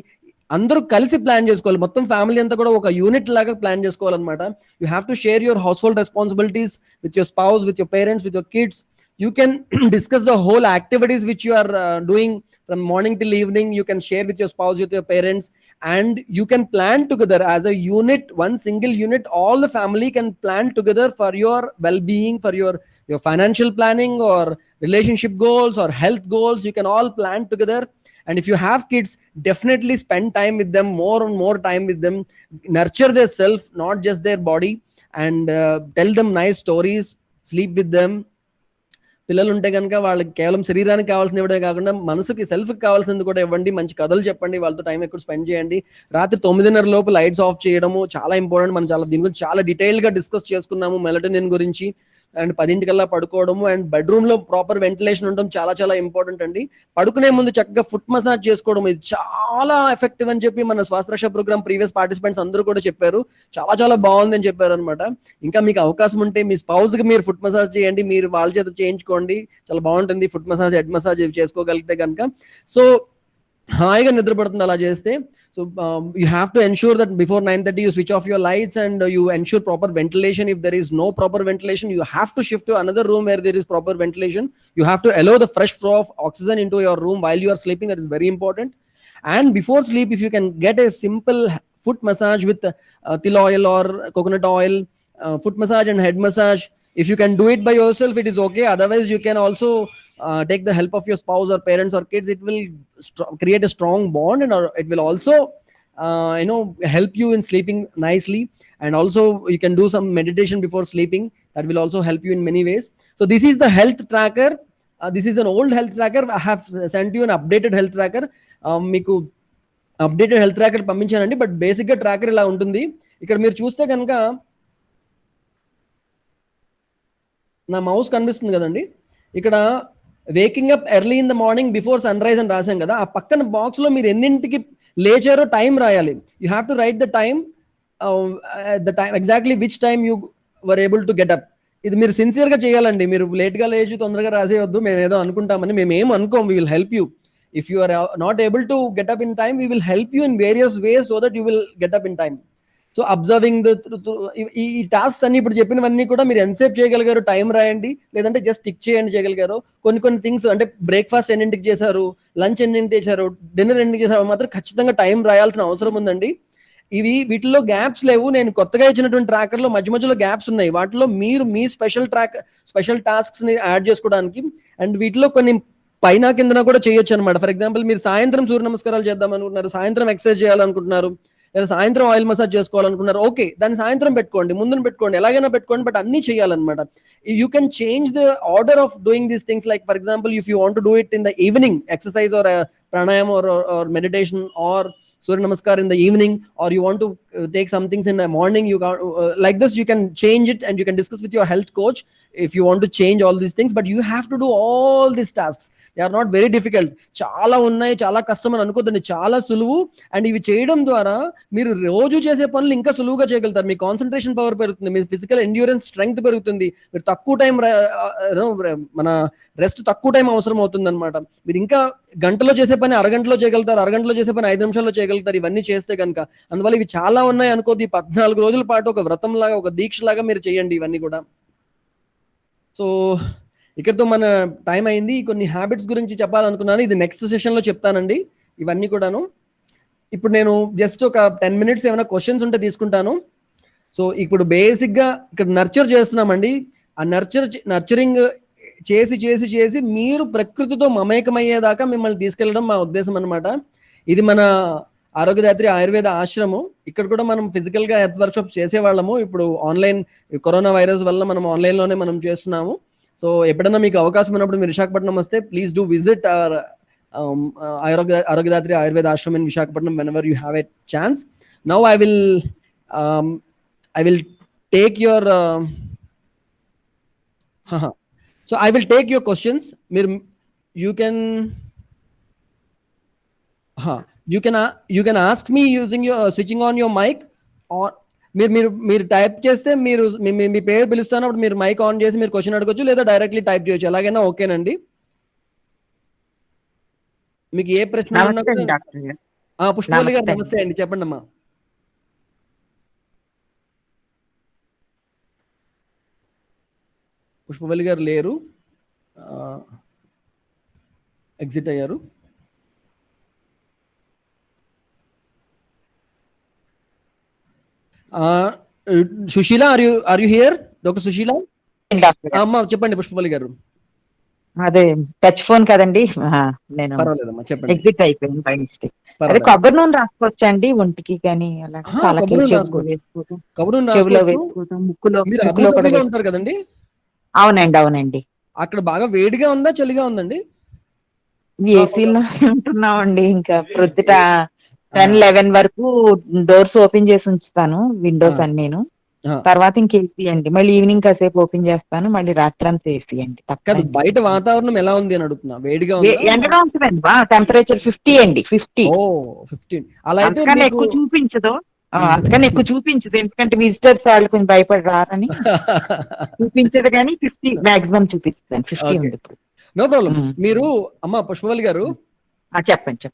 అందరూ కలిసి ప్లాన్ చేసుకోవాలి, మొత్తం ఫ్యామిలీ అంతా కూడా ఒక యూనిట్ లాగా ప్లాన్ చేసుకోవాలన్నమాట. You have to share your house hold responsibilities with your spouse, with your parents, with your kids. You can discuss the whole activities which you are doing from morning till evening. You can share with your spouse, with your parents, and you can plan together as a unit, one single unit. All the family can plan together for your well-being, for your financial planning or relationship goals or health goals. You can all plan together. And if you have kids, definitely spend time with them, more and more time with them. Nurture their self, not just their body, and tell them nice stories, sleep with them. పిల్లలు ఉంటే కనుక వాళ్ళకి కేవలం శరీరానికి కావాల్సింది ఇవ్వడమే కాకుండా మనసుకి, సెల్ఫ్కి కావాల్సింది కూడా ఇవ్వండి. మంచి కథలు చెప్పండి, వాళ్ళతో టైం ఎక్కువ స్పెండ్ చేయండి. రాత్రి 9:30 లోపు లైట్స్ ఆఫ్ చేయడము చాలా ఇంపార్టెంట్. మనం దీని గురించి చాలా డీటెయిల్గా డిస్కస్ చేసుకున్నాము, మెలటోనిన్ గురించి. అండ్ 10 పడుకోవడము, అండ్ బెడ్రూమ్ లో ప్రాపర్ వెంటిలేషన్ ఉండడం చాలా చాలా ఇంపార్టెంట్ అండి. పడుకునే ముందు చక్కగా ఫుట్ మసాజ్ చేసుకోవడం, ఇది చాలా ఎఫెక్టివ్ అని చెప్పి మన శ్వాసరక్ష ప్రోగ్రామ్ ప్రీవియస్ పార్టిసిపెంట్స్ అందరూ కూడా చెప్పారు. చాలా చాలా బాగుంది అని చెప్పారు అనమాట. ఇంకా మీకు అవకాశం ఉంటే మీ స్పౌస్ కి మీరు ఫుట్ మసాజ్ చేయండి, మీరు వాళ్ళ చేత చేయించుకోండి, చాలా బాగుంటుంది. ఫుట్ మసాజ్, హెడ్ మసాజ్ ఇవి చేసుకోగలిగితే కనుక సో హాయిగా నిద్రపడుతుంది అలా చేస్తే. So you have to ensure that before 9:30 you switch off your lights and you ensure proper ventilation. If there is no proper ventilation, you have to shift to another room where there is proper ventilation. You have to allow the fresh flow of oxygen into your room while you are sleeping. That is very important. And before sleep, if you can get a simple foot massage with til oil or coconut oil, foot massage and head massage, if you can do it by yourself, it is okay. Otherwise, you can also take the help of your spouse or parents or kids. It will create a strong bond, and it will also help you in sleeping nicely. And also you can do some meditation before sleeping. That will also help you in many ways. So this is the health tracker. This is an old health tracker. I have sent you an updated health tracker. మీకు అప్డేటెడ్ హెల్త్ ట్రాకర్ పంపించానండి, బట్ బేసిక్గా ట్రాకర్ ఇలా ఉంటుంది. ఇక్కడ మీరు చూస్తే కనుక నా మౌస్ కనిపిస్తుంది కదండి, ఇక్కడ waking up early in the morning before sunrise అని రాసాం కదా, ఆ పక్కన బాక్స్ లో మీరు ఎన్నింటికి లేచారో టైం రాయాలి. You have to write the time exactly which time you were able to get up. ఇది మీరు సిన్సియర్ గా చేయాలండి. మీరు లేట్ గా లేచి తొందరగా రాసేయొద్దు, మేము ఏదో అనుకుంటామని. మేము ఏం అనుకోం. We will help you. If you are not able to get up in time, we will help you in various ways so that you will get up in time. So observing ఈ టాస్క్స్ అన్ని ఇప్పుడు చెప్పినవన్నీ కూడా మీరు ఎంతసేపు చేయగలిగారు టైం రాయండి, లేదంటే జస్ట్ టిక్ చేయండి చేయగలిగారు. కొన్ని థింగ్స్ అంటే బ్రేక్ఫాస్ట్ ఎన్నింటికి చేశారు, లంచ్ ఎన్నింటికి చేశారు, డిన్నర్ ఎన్నింటికి చేశారు మాత్రం ఖచ్చితంగా టైం రాయాల్సిన అవసరం ఉందండి. వీటిలో గ్యాప్స్ లేవు. నేను కొత్తగా ఇచ్చినటువంటి ట్రాకర్ లో మధ్య మధ్యలో గ్యాప్స్ ఉన్నాయి. వాటిలో మీరు మీ స్పెషల్ టాస్క్స్ ని యాడ్ చేసుకోవడానికి, అండ్ వీటిలో కొన్ని పైన కిందన కూడా చేయొచ్చు అనమాట. ఫర్ ఎగ్జాంపుల్, మీరు సాయంత్రం సూర్య నమస్కారాలు చేద్దాం అనుకుంటున్నారు, సాయంత్రం ఎక్సర్సైజ్ చేయాలనుకుంటున్నారు, లేదా సాయంత్రం ఆయిల్ మసాజ్ చేసుకోవాలనుకుంటున్నారు, ఓకే, దాన్ని సాయంత్రం పెట్టుకోండి, ముందున పెట్టుకోండి, ఎలాగైనా పెట్టుకోండి, బట్ అన్ని చేయాలన్నమాట. You can change the order of doing these things. Like for example, if you want to do it in the evening, exercise or pranayam or meditation or Surya Namaskar in the evening, or you want to take some things in the morning, you can like this, you can change it and you can discuss with your health coach if you want to change all these things. But you have to do all these tasks. They are not very difficult. చాలా ఉన్నాయి, చాలా కష్టం అని అనుకోద్దండి, చాలా సులువు. అండ్ ఇవి చేయడం ద్వారా మీరు రోజు చేసే పనులు ఇంకా సులువుగా చేయగలుగుతారు. మీ కాన్సన్ట్రేషన్ పవర్ పెరుగుతుంది, మీ ఫిజికల్ ఎండ్యూరెన్స్ స్ట్రెంగ్త్ పెరుగుతుంది, మీరు తక్కువ టైం మన రెస్ట్ తక్కువ టైం అవసరం అవుతుంది అనమాట. మీరు ఇంకా గంటలో చేసే పని అరగంటలో చేయగలుగుతారు, అరగంటలో చేసే పని 5 నిమిషాల్లో చేయగలుగుతారు, ఇవన్నీ చేస్తే కనుక. అందువల్ల ఇవి చాలా ఉన్నాయి అనుకోద్ది. 14 రోజుల పాటు ఒక వ్రతం లాగా, ఒక దీక్ష లాగా మీరు చేయండి ఇవన్నీ కూడా. సో ఇక్కడతో మన టైం అయింది. కొన్ని హ్యాబిట్స్ గురించి చెప్పాలనుకున్నాను, ఇది నెక్స్ట్ సెషన్లో చెప్తానండి ఇవన్నీ కూడాను. ఇప్పుడు నేను జస్ట్ ఒక 10 minutes ఏమైనా క్వశ్చన్స్ ఉంటే తీసుకుంటాను. సో ఇప్పుడు బేసిక్గా ఇక్కడ నర్చర్ చేస్తున్నామండి. ఆ నర్చరింగ్ చేసి చేసి చేసి మీరు ప్రకృతితో మమేకమయ్యేదాకా మిమ్మల్ని తీసుకెళ్ళడం మా ఉద్దేశం అనమాట. ఇది మన ఆరోగ్యదాత్రి ఆయుర్వేద ఆశ్రమం. ఇక్కడ కూడా మనం ఫిజికల్గా హెల్త్ వర్క్షాప్ చేసేవాళ్ళము. ఇప్పుడు ఆన్లైన్ కరోనా వైరస్ వల్ల మనం ఆన్లైన్లోనే మనం చేస్తున్నాము. సో ఎప్పుడైనా మీకు అవకాశం ఉన్నప్పుడు మీరు విశాఖపట్నం వస్తే please do visit our Arogyadatri Ayurveda Ashram in Visakhapatnam whenever you have a chance. Now I will take your so I will take your questions. You can ask me using your switching on your mic, or మీరు టైప్ చేస్తే మీరు మీ పేరు పిలుస్తున్నప్పుడు మీరు మైక్ ఆన్ చేసి మీరు క్వశ్చన్ అడగొచ్చు, లేదా డైరెక్ట్లీ టైప్ చేయొచ్చు. ఎలాగైనా ఓకేనండి. మీకు ఏ ప్రశ్న ఉన్నా కూడా పుష్పవల్లి గారు నమస్తే అండి, చెప్పండి అమ్మా. పుష్పవల్లి గారు లేరు, ఎగ్జిట్ అయ్యారు. Sushila, are you here? Doctor Sushila అమ్మా చెప్పండి. పుష్పవల్లి గారు అదే టచ్ ఫోన్ కదండి, నేను పర్వాలేదమ్మా చెప్పండి. ఎగ్జిట్ అయిపోయింది బై మిస్టేక్. అదే కొబ్బరి నూనె రాసుకోవచ్చండి ఒంటికి కానీ, అలా తలకి చెవులో వేసుకోవటం, ముక్కులో కూడా ఉంటారు కదండి. అవునండి అవునండి. అక్కడ బాగా వేడిగా ఉందా చలిగా ఉందండి? ఏసీలో ఉంటున్నామండి. ఇంకా ప్రొద్దుట 10-11 వరకు డోర్స్ ఓపెన్ చేసి ఉంచుతాను, విండోస్ అన్నీను. తర్వాత ఇంక ఏసీ అండి. మళ్ళీ ఈవినింగ్ కాసేపు ఓపెన్ చేస్తాను, మళ్ళీ రాత్రి అంతా ఏసీ అండి. కాదు, బయట వాతావరణం ఎలా ఉంది అని అడుగుతున్నా. వేడిగా ఎండగా ఉంటుందండి, టెంపరేచర్ 50 అండి. 50. 15 అలా అయితే ఎక్కువ చూపించదు, అందుకని ఎక్కువ చూపించదు, ఎందుకంటే విజిటర్స్ వాళ్ళు కొంచెం భయపడి రారని చూపించదు, కానీ 50 మాక్సిమం చూపిస్తాను. 50 ఉంది ఇప్పుడు. No problem. మీరు అమ్మ పుష్పవల్లి గారు చెప్పండి.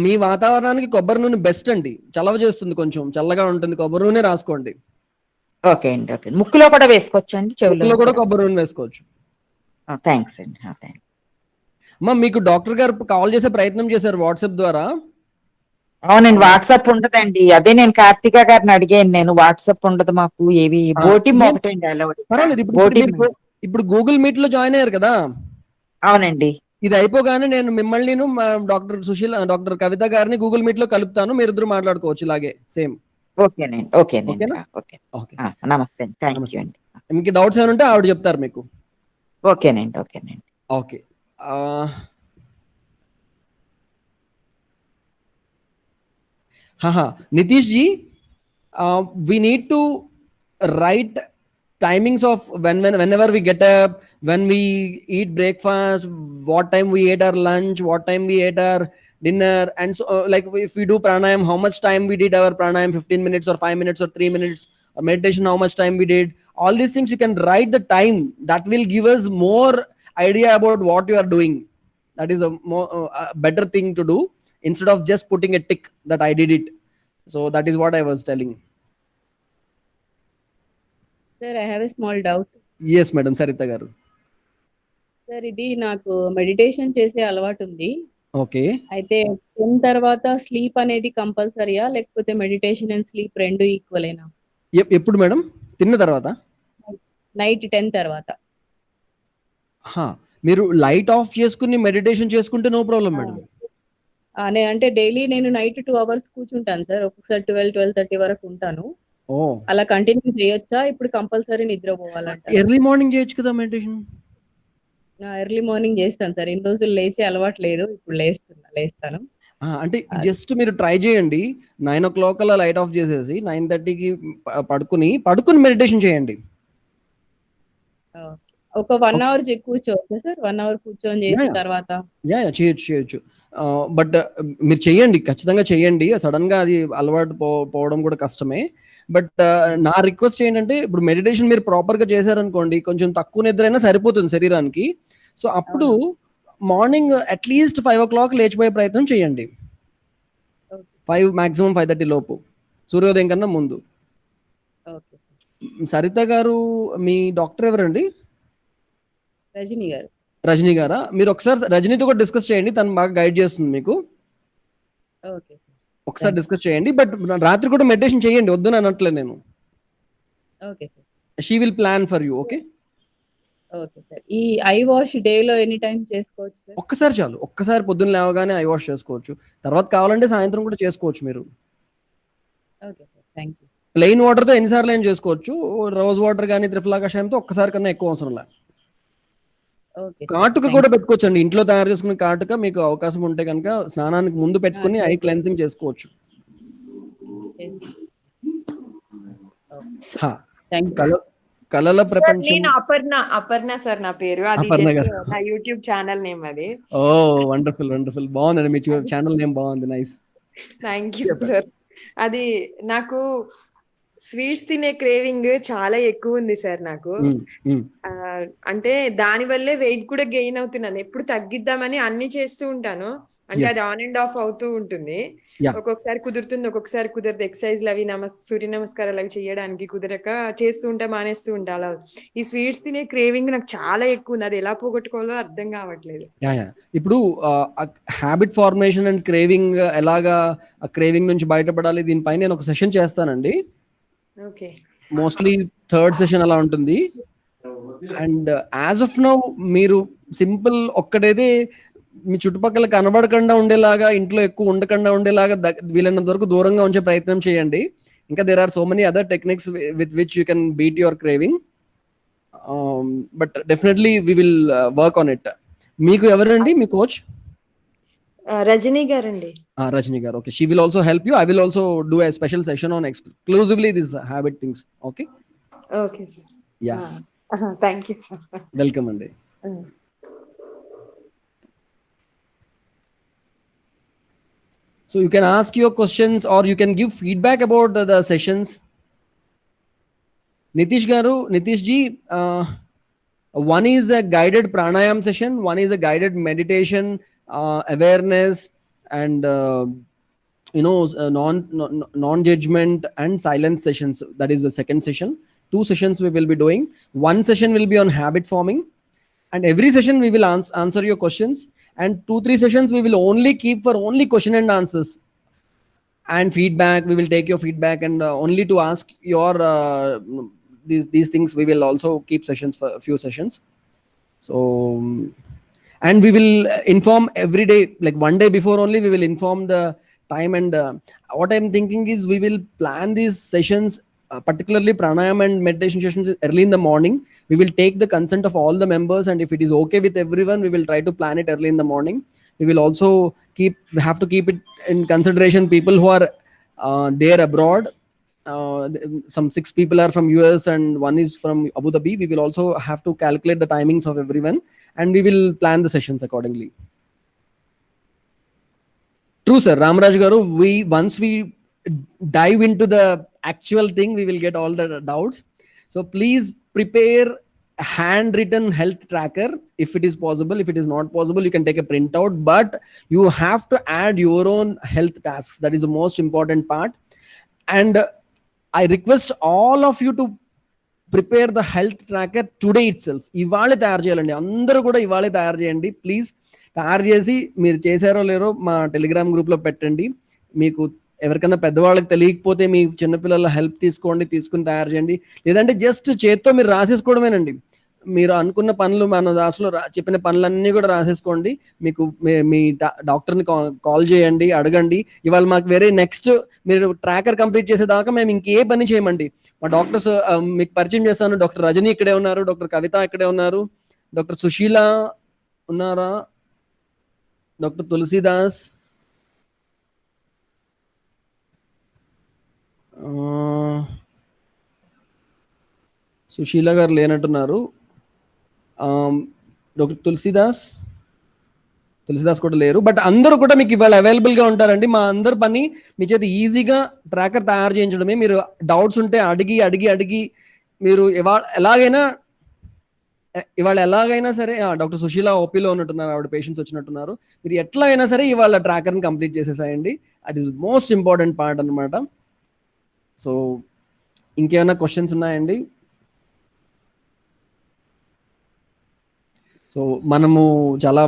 మీ వాతావరణానికి కొబ్బరి నూనె బెస్ట్ అండి, చలవ చేస్తుంది, కొంచెం చల్లగా ఉంటుంది. కొబ్బరి నూనె రాసుకోండి. ఓకే అండి. ఓకే. ముక్కులో కూడా వేసుకోవచ్చు అండి, చెవులో కూడా కొబ్బరి నూనె వేసుకోవచ్చు. థ్యాంక్స్ అండి. అమ్మా మీకు డాక్టర్ గారు కాల్ చేసే ప్రయత్నం చేశారు వాట్సాప్ ద్వారా. అవునండి, వాట్సాప్ ఉండదండి. అదే నేను కార్తిక గారిని అడిగాను. నేను వాట్సాప్ ఉండదు మాకు, ఏవి బోటిమ్ ఒకటండి అలవాటు. పర్వాలేదు, ఇప్పుడు గూగుల్ మీట్ లో జాయిన్ అయ్యారు కదా. అవునండి. ఇది అయిపోగానే నేను మిమ్మల్ని డాక్టర్ సుశీల, డాక్టర్ కవిత గారిని గూగుల్ మీట్ లో కలుపుతాను, మీరు ఇద్దరు మాట్లాడుకోవచ్చు ఇలాగే సేమ్. ఓకేనండి. నమస్తే అండి, థ్యాంక్ యూ అండి. మీకు డౌట్స్ ఏమైనా ఉంటే ఆవిడ చెప్తారు మీకు. ఓకేనండి. Okay. Nitish ji, we need to write timings of whenever we get up, when we eat breakfast, what time we ate our lunch, what time we ate our dinner, and so like if we do pranayam, how much time we did our pranayam, 15 minutes or 5 minutes or 3 minutes, or meditation, how much time we did. All these things you can write the time. That will give us more idea about what you are doing. That is a more better thing to do, instead of just putting a tick that I did it. So that is what I was telling. Sir, I have a small doubt. Yes madam, Sarita garu. Sir, ఇది నాకు మెడిటేషన్ చేసే అలవాటు ఉంది. ఓకే. అయితే 10 తర్వాత స్లీప్ అనేది కంపల్సరీయా, లేకపోతే మెడిటేషన్ అండ్ స్లీప్ రెండు ఈక్వలేనా? ఎప్పుడు మేడం? తిన్న తర్వాత? నైట్ 10 తర్వాత. మీరు లైట్ ఆఫ్ చేసుకుని మెడిటేషన్ చేసుకుంటే నో ప్రాబ్లం మేడం. అంటే డైలీ నేను నైట్ 2 hours కూర్చుంటాను సార్, ఒక్కొక్కసారి 12-12:30 వరకు ఉంటాను. అలా కంటిన్యూ చేయొచ్చా? ఇప్పుడు కంపల్సరీ నిద్రపోవాలంట. ఎర్లీ మార్నింగ్ చేయొచ్చు కదా మెడిటేషన్. ఎర్లీ మార్నింగ్ చేస్తాను సార్, ఇన్ని రోజులు లేచే అలవాటు లేదు, ఇప్పుడు లేస్తాను. అంటే జస్ట్ మీరు ట్రై చేయండి, 9 o'clock అలా లైట్ ఆఫ్ చేసేసి 9:30కి పడుకుని మెడిటేషన్ చేయండి. ఒక 1 hour కూర్చోవచ్చా సార్? 1 hour కూర్చొని చేసిన తర్వాత చేయొచ్చు. బట్ మీరు చెయ్యండి, ఖచ్చితంగా చెయ్యండి. సడన్ గా అది అలవాటు పోవడం కూడా కష్టమే. బట్ నా రిక్వెస్ట్ ఏంటంటే, ఇప్పుడు మెడిటేషన్ మీరు ప్రాపర్ గా చేశారనుకోండి, కొంచెం తక్కువ నిద్ర అయినా సరిపోతుంది శరీరానికి. సో అప్పుడు మార్నింగ్ అట్లీస్ట్ 5 o'clock లేచిపోయే ప్రయత్నం చేయండి. 5 మాక్సిమం 5:30 లోపు, సూర్యోదయం కన్నా ముందు. సరిత గారు మీ డాక్టర్ ఎవరండి? రజనీ గారా? మీరు ఒకసారి రజనీతో కూడా డిస్కస్ చేయండి, తను బాగా గైడ్ చేస్తుంది మీకు. ఒకసారి డిస్కస్ చేయండి. బట్ రాత్రి కూడా మెడిటేషన్ చేయండి, వద్దు అనట్లే నేను. She will plan for you. Okay. Okay sir. ఈ ఐ వాష్ డేలో ఎన్ని టైమ్స్ చేసుకోవచ్చు సార్? ఒక్కసారి చాలు. ఒక్కసారి పొద్దున్న లేవగానే ఐ వాష్ చేసుకోవచ్చు. తర్వాత కావాలంటే సాయంత్రం కూడా చేసుకోవచ్చు మీరు. Okay sir. Thank you. Plain వాటర్‌తో ఎన్ని సార్లైనా చేసుకోవచ్చు. రోజ్ వాటర్ గాని, త్రిఫలా కషాయంతో ఒక్కసారి కన్నా ఎక్కువ అవసరం లే. Okay sir. కాటుక థ్యాంక్ కూడా యూ. పెట్టుకోవచ్చండి. ఇంట్లో తయారు చేసుకున్న కాటుక మీకు అవకాశం ఉంటే గనుక స్నానానికి ముందు పెట్టుకొని ఐ చేసుకోవచ్చు. క్లెన్సింగ్ చేసుకోవచ్చు. ఓకే. హా! Thank you. కలల సార్ ప్రపంచం. నేను అపర్ణ సార్ నా పేరు. అది అపర్ణ జస్ట్ గారు. నా యూట్యూబ్ ఛానల్ నేమ్ అది. ఓహ్! వండర్‌ఫుల్. వండర్‌ఫుల్. బావుందండి. మీ అది ఛానల్ నేమ్ బావుంది. నైస్. థ్యాంక్ యూ చెప్పండి. సార్. అది నాకు స్వీట్స్ తినే క్రేవింగ్ చాలా ఎక్కువ ఉంది సార్ నాకు. హ్మ్. హ్మ్. అంటే దాని వల్లే వెయిట్ కూడా గెయిన్ అవుతున్నాను. ఎప్పుడు తగ్గిద్దామని అన్ని చేస్తూ ఉంటాను. అంటే యెస్. అది ఆన్ అండ్ ఆఫ్ అవుతూ ఉంటుంది. యాహ్! ఒక్కొక్కసారి కుదురుతుంది, ఒక్కొక్కసారి కుదరదు. ఎక్సర్సైజ్‌లు అవి సూర్య నమస్కారాలు అవి చేయడానికి కుదరక చేస్తూ ఉంటా, మానేస్తూ ఉంటా అలా. ఈ స్వీట్స్ తినే క్రేవింగ్ నాకు చాలా ఎక్కువ ఉంది. అది ఎలా పోగొట్టుకోవాలో అర్థం కావట్లేదు. యాహ్! ఇప్పుడు హాబిట్ ఫార్మేషన్ అండ్ క్రేవింగ్ ఎలాగా ఆ క్రేవింగ్ నుంచి బయటపడాలి దీనిపైన నేను ఒక సెషన్ చేస్తానండి. ఓకే. మోస్ట్లీ థర్డ్ సెషన్ అలా ఉంటుంది. అండ్ యాజ్ ఆఫ్ నౌ మీరు సింపుల్ ఒక్కటైతే మీ చుట్టుపక్కల కనబడకుండా ఉండేలాగా, ఇంట్లో ఎక్కువ ఉండకుండా ఉండేలాగా వీలైనంత వరకు దూరంగా ఉంచే ప్రయత్నం చేయండి. ఇంకా there are so many other techniques with which you can beat your craving. But definitely we will work on it. మీకు ఎవరండి మీ కోచ్? రజనీ గారండి. Rajni garu. Okay, she will also help you. I will also do a special session on exclusively these habit things. Okay. Okay sir. Yeah. Thank you sir. Welcome andi. So you can ask your questions or you can give feedback about the sessions. Nitish garu, Nitish ji, one is a guided pranayam session, one is a guided meditation, awareness, and non-judgment and silence sessions. That is the second session. 2 sessions we will be doing. One session will be on habit forming, and every session we will answer your questions, and 2-3 sessions we will only keep for only question and answers and feedback. We will take your feedback and only to ask your these things we will also keep sessions for a few sessions. So and we will inform every day, like one day before only we will inform the time. And what I'm thinking is we will plan these sessions, particularly pranayam and meditation sessions, early in the morning. We will take the consent of all the members, and if it is okay with everyone, we will try to plan it early in the morning. We will also have to keep it in consideration people who are there abroad. Some 6 people are from US and 1 is from Abu Dhabi. We will also have to calculate the timings of everyone, and we will plan the sessions accordingly. True sir, Ramaraj garu, once we dive into the actual thing, we will get all the doubts. So please prepare a handwritten health tracker if it is possible. If it is not possible, you can take a printout, but you have to add your own health tasks. That is the most important part. And I request all of you to prepare the health tracker today itself. ఇవాళే తయారు చేయాలండి. అందరూ కూడా ఇవాళే తయారు చేయండి ప్లీజ్. తయారు చేసి మీరు చేశారో లేరో మా టెలిగ్రామ్ గ్రూప్లో పెట్టండి. మీకు ఎవరికైనా పెద్దవాళ్ళకి తెలియకపోతే మీ చిన్నపిల్లల హెల్ప్ తీసుకుని తయారు చేయండి. లేదంటే జస్ట్ చేత్తో మీరు రాసేసుకోవడమేనండి. మీరు అనుకున్న పనులు మన దాసులో చెప్పిన పనులన్నీ కూడా రాసేసుకోండి. మీకు మీ డాక్టర్ని కాల్ చేయండి, అడగండి. ఇవాళ మాకు వేరే నెక్స్ట్ మీరు ట్రాకర్ కంప్లీట్ చేసేదాకా మేము ఇంకే పని చేయమండి. మా డాక్టర్స్ మీకు పరిచయం చేస్తాను. డాక్టర్ రజనీ ఇక్కడే ఉన్నారు, డాక్టర్ కవిత ఇక్కడే ఉన్నారు, డాక్టర్ సుశీల ఉన్నారా, డాక్టర్ తులసిదాస్, సుశీల గారు లేనట్టున్నారు, డాక్టర్ తులసిదాస్ కూడా లేరు. బట్ అందరూ కూడా మీకు ఇవాళ అవైలబుల్గా ఉంటారండి. మా అందరి పని మీ చేతి ఈజీగా ట్రాకర్ తయారు చేయించడమే. మీరు డౌట్స్ ఉంటే అడిగి మీరు ఇవాళ ఎలాగైనా సరే డాక్టర్ సుశీల ఓపీలో ఉన్నట్టున్నారు, ఆవిడ పేషెంట్స్ వచ్చినట్టున్నారు. మీరు ఎట్లా అయినా సరే ఇవాళ ట్రాకర్ని కంప్లీట్ చేసేసాయండి. That is most important part అనమాట. సో ఇంకేమైనా క్వశ్చన్స్ ఉన్నాయండి? సో మనము చాలా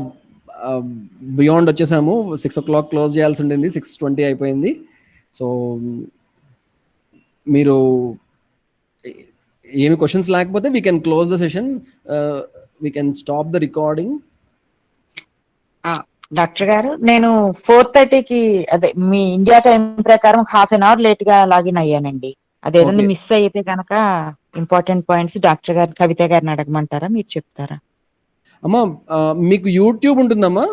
బియాండ్ వచ్చేసాము. 6 o'clock క్లోజ్ చేయాల్సి ఉండింది, 6:20 అయిపోయింది. సో మీరు ఏమి క్వశ్చన్స్ లేకపోతే we can close the session, we can stop the recording. Doctor గారు నేను 4:30కి అదే మీ ఇండియా టైం ప్రకారం హాఫ్ అన్ అవర్ లేట్ గా లాగిన్ అయ్యానండి. అదేదైనా మిస్ అయితే కనుక ఇంపార్టెంట్ పాయింట్స్ డాక్టర్ గారు కవిత గారిని అడగమంటారా, మీరు చెప్తారా? అమ్మా మీకు యూట్యూబ్ ఉంటుందమ్మా?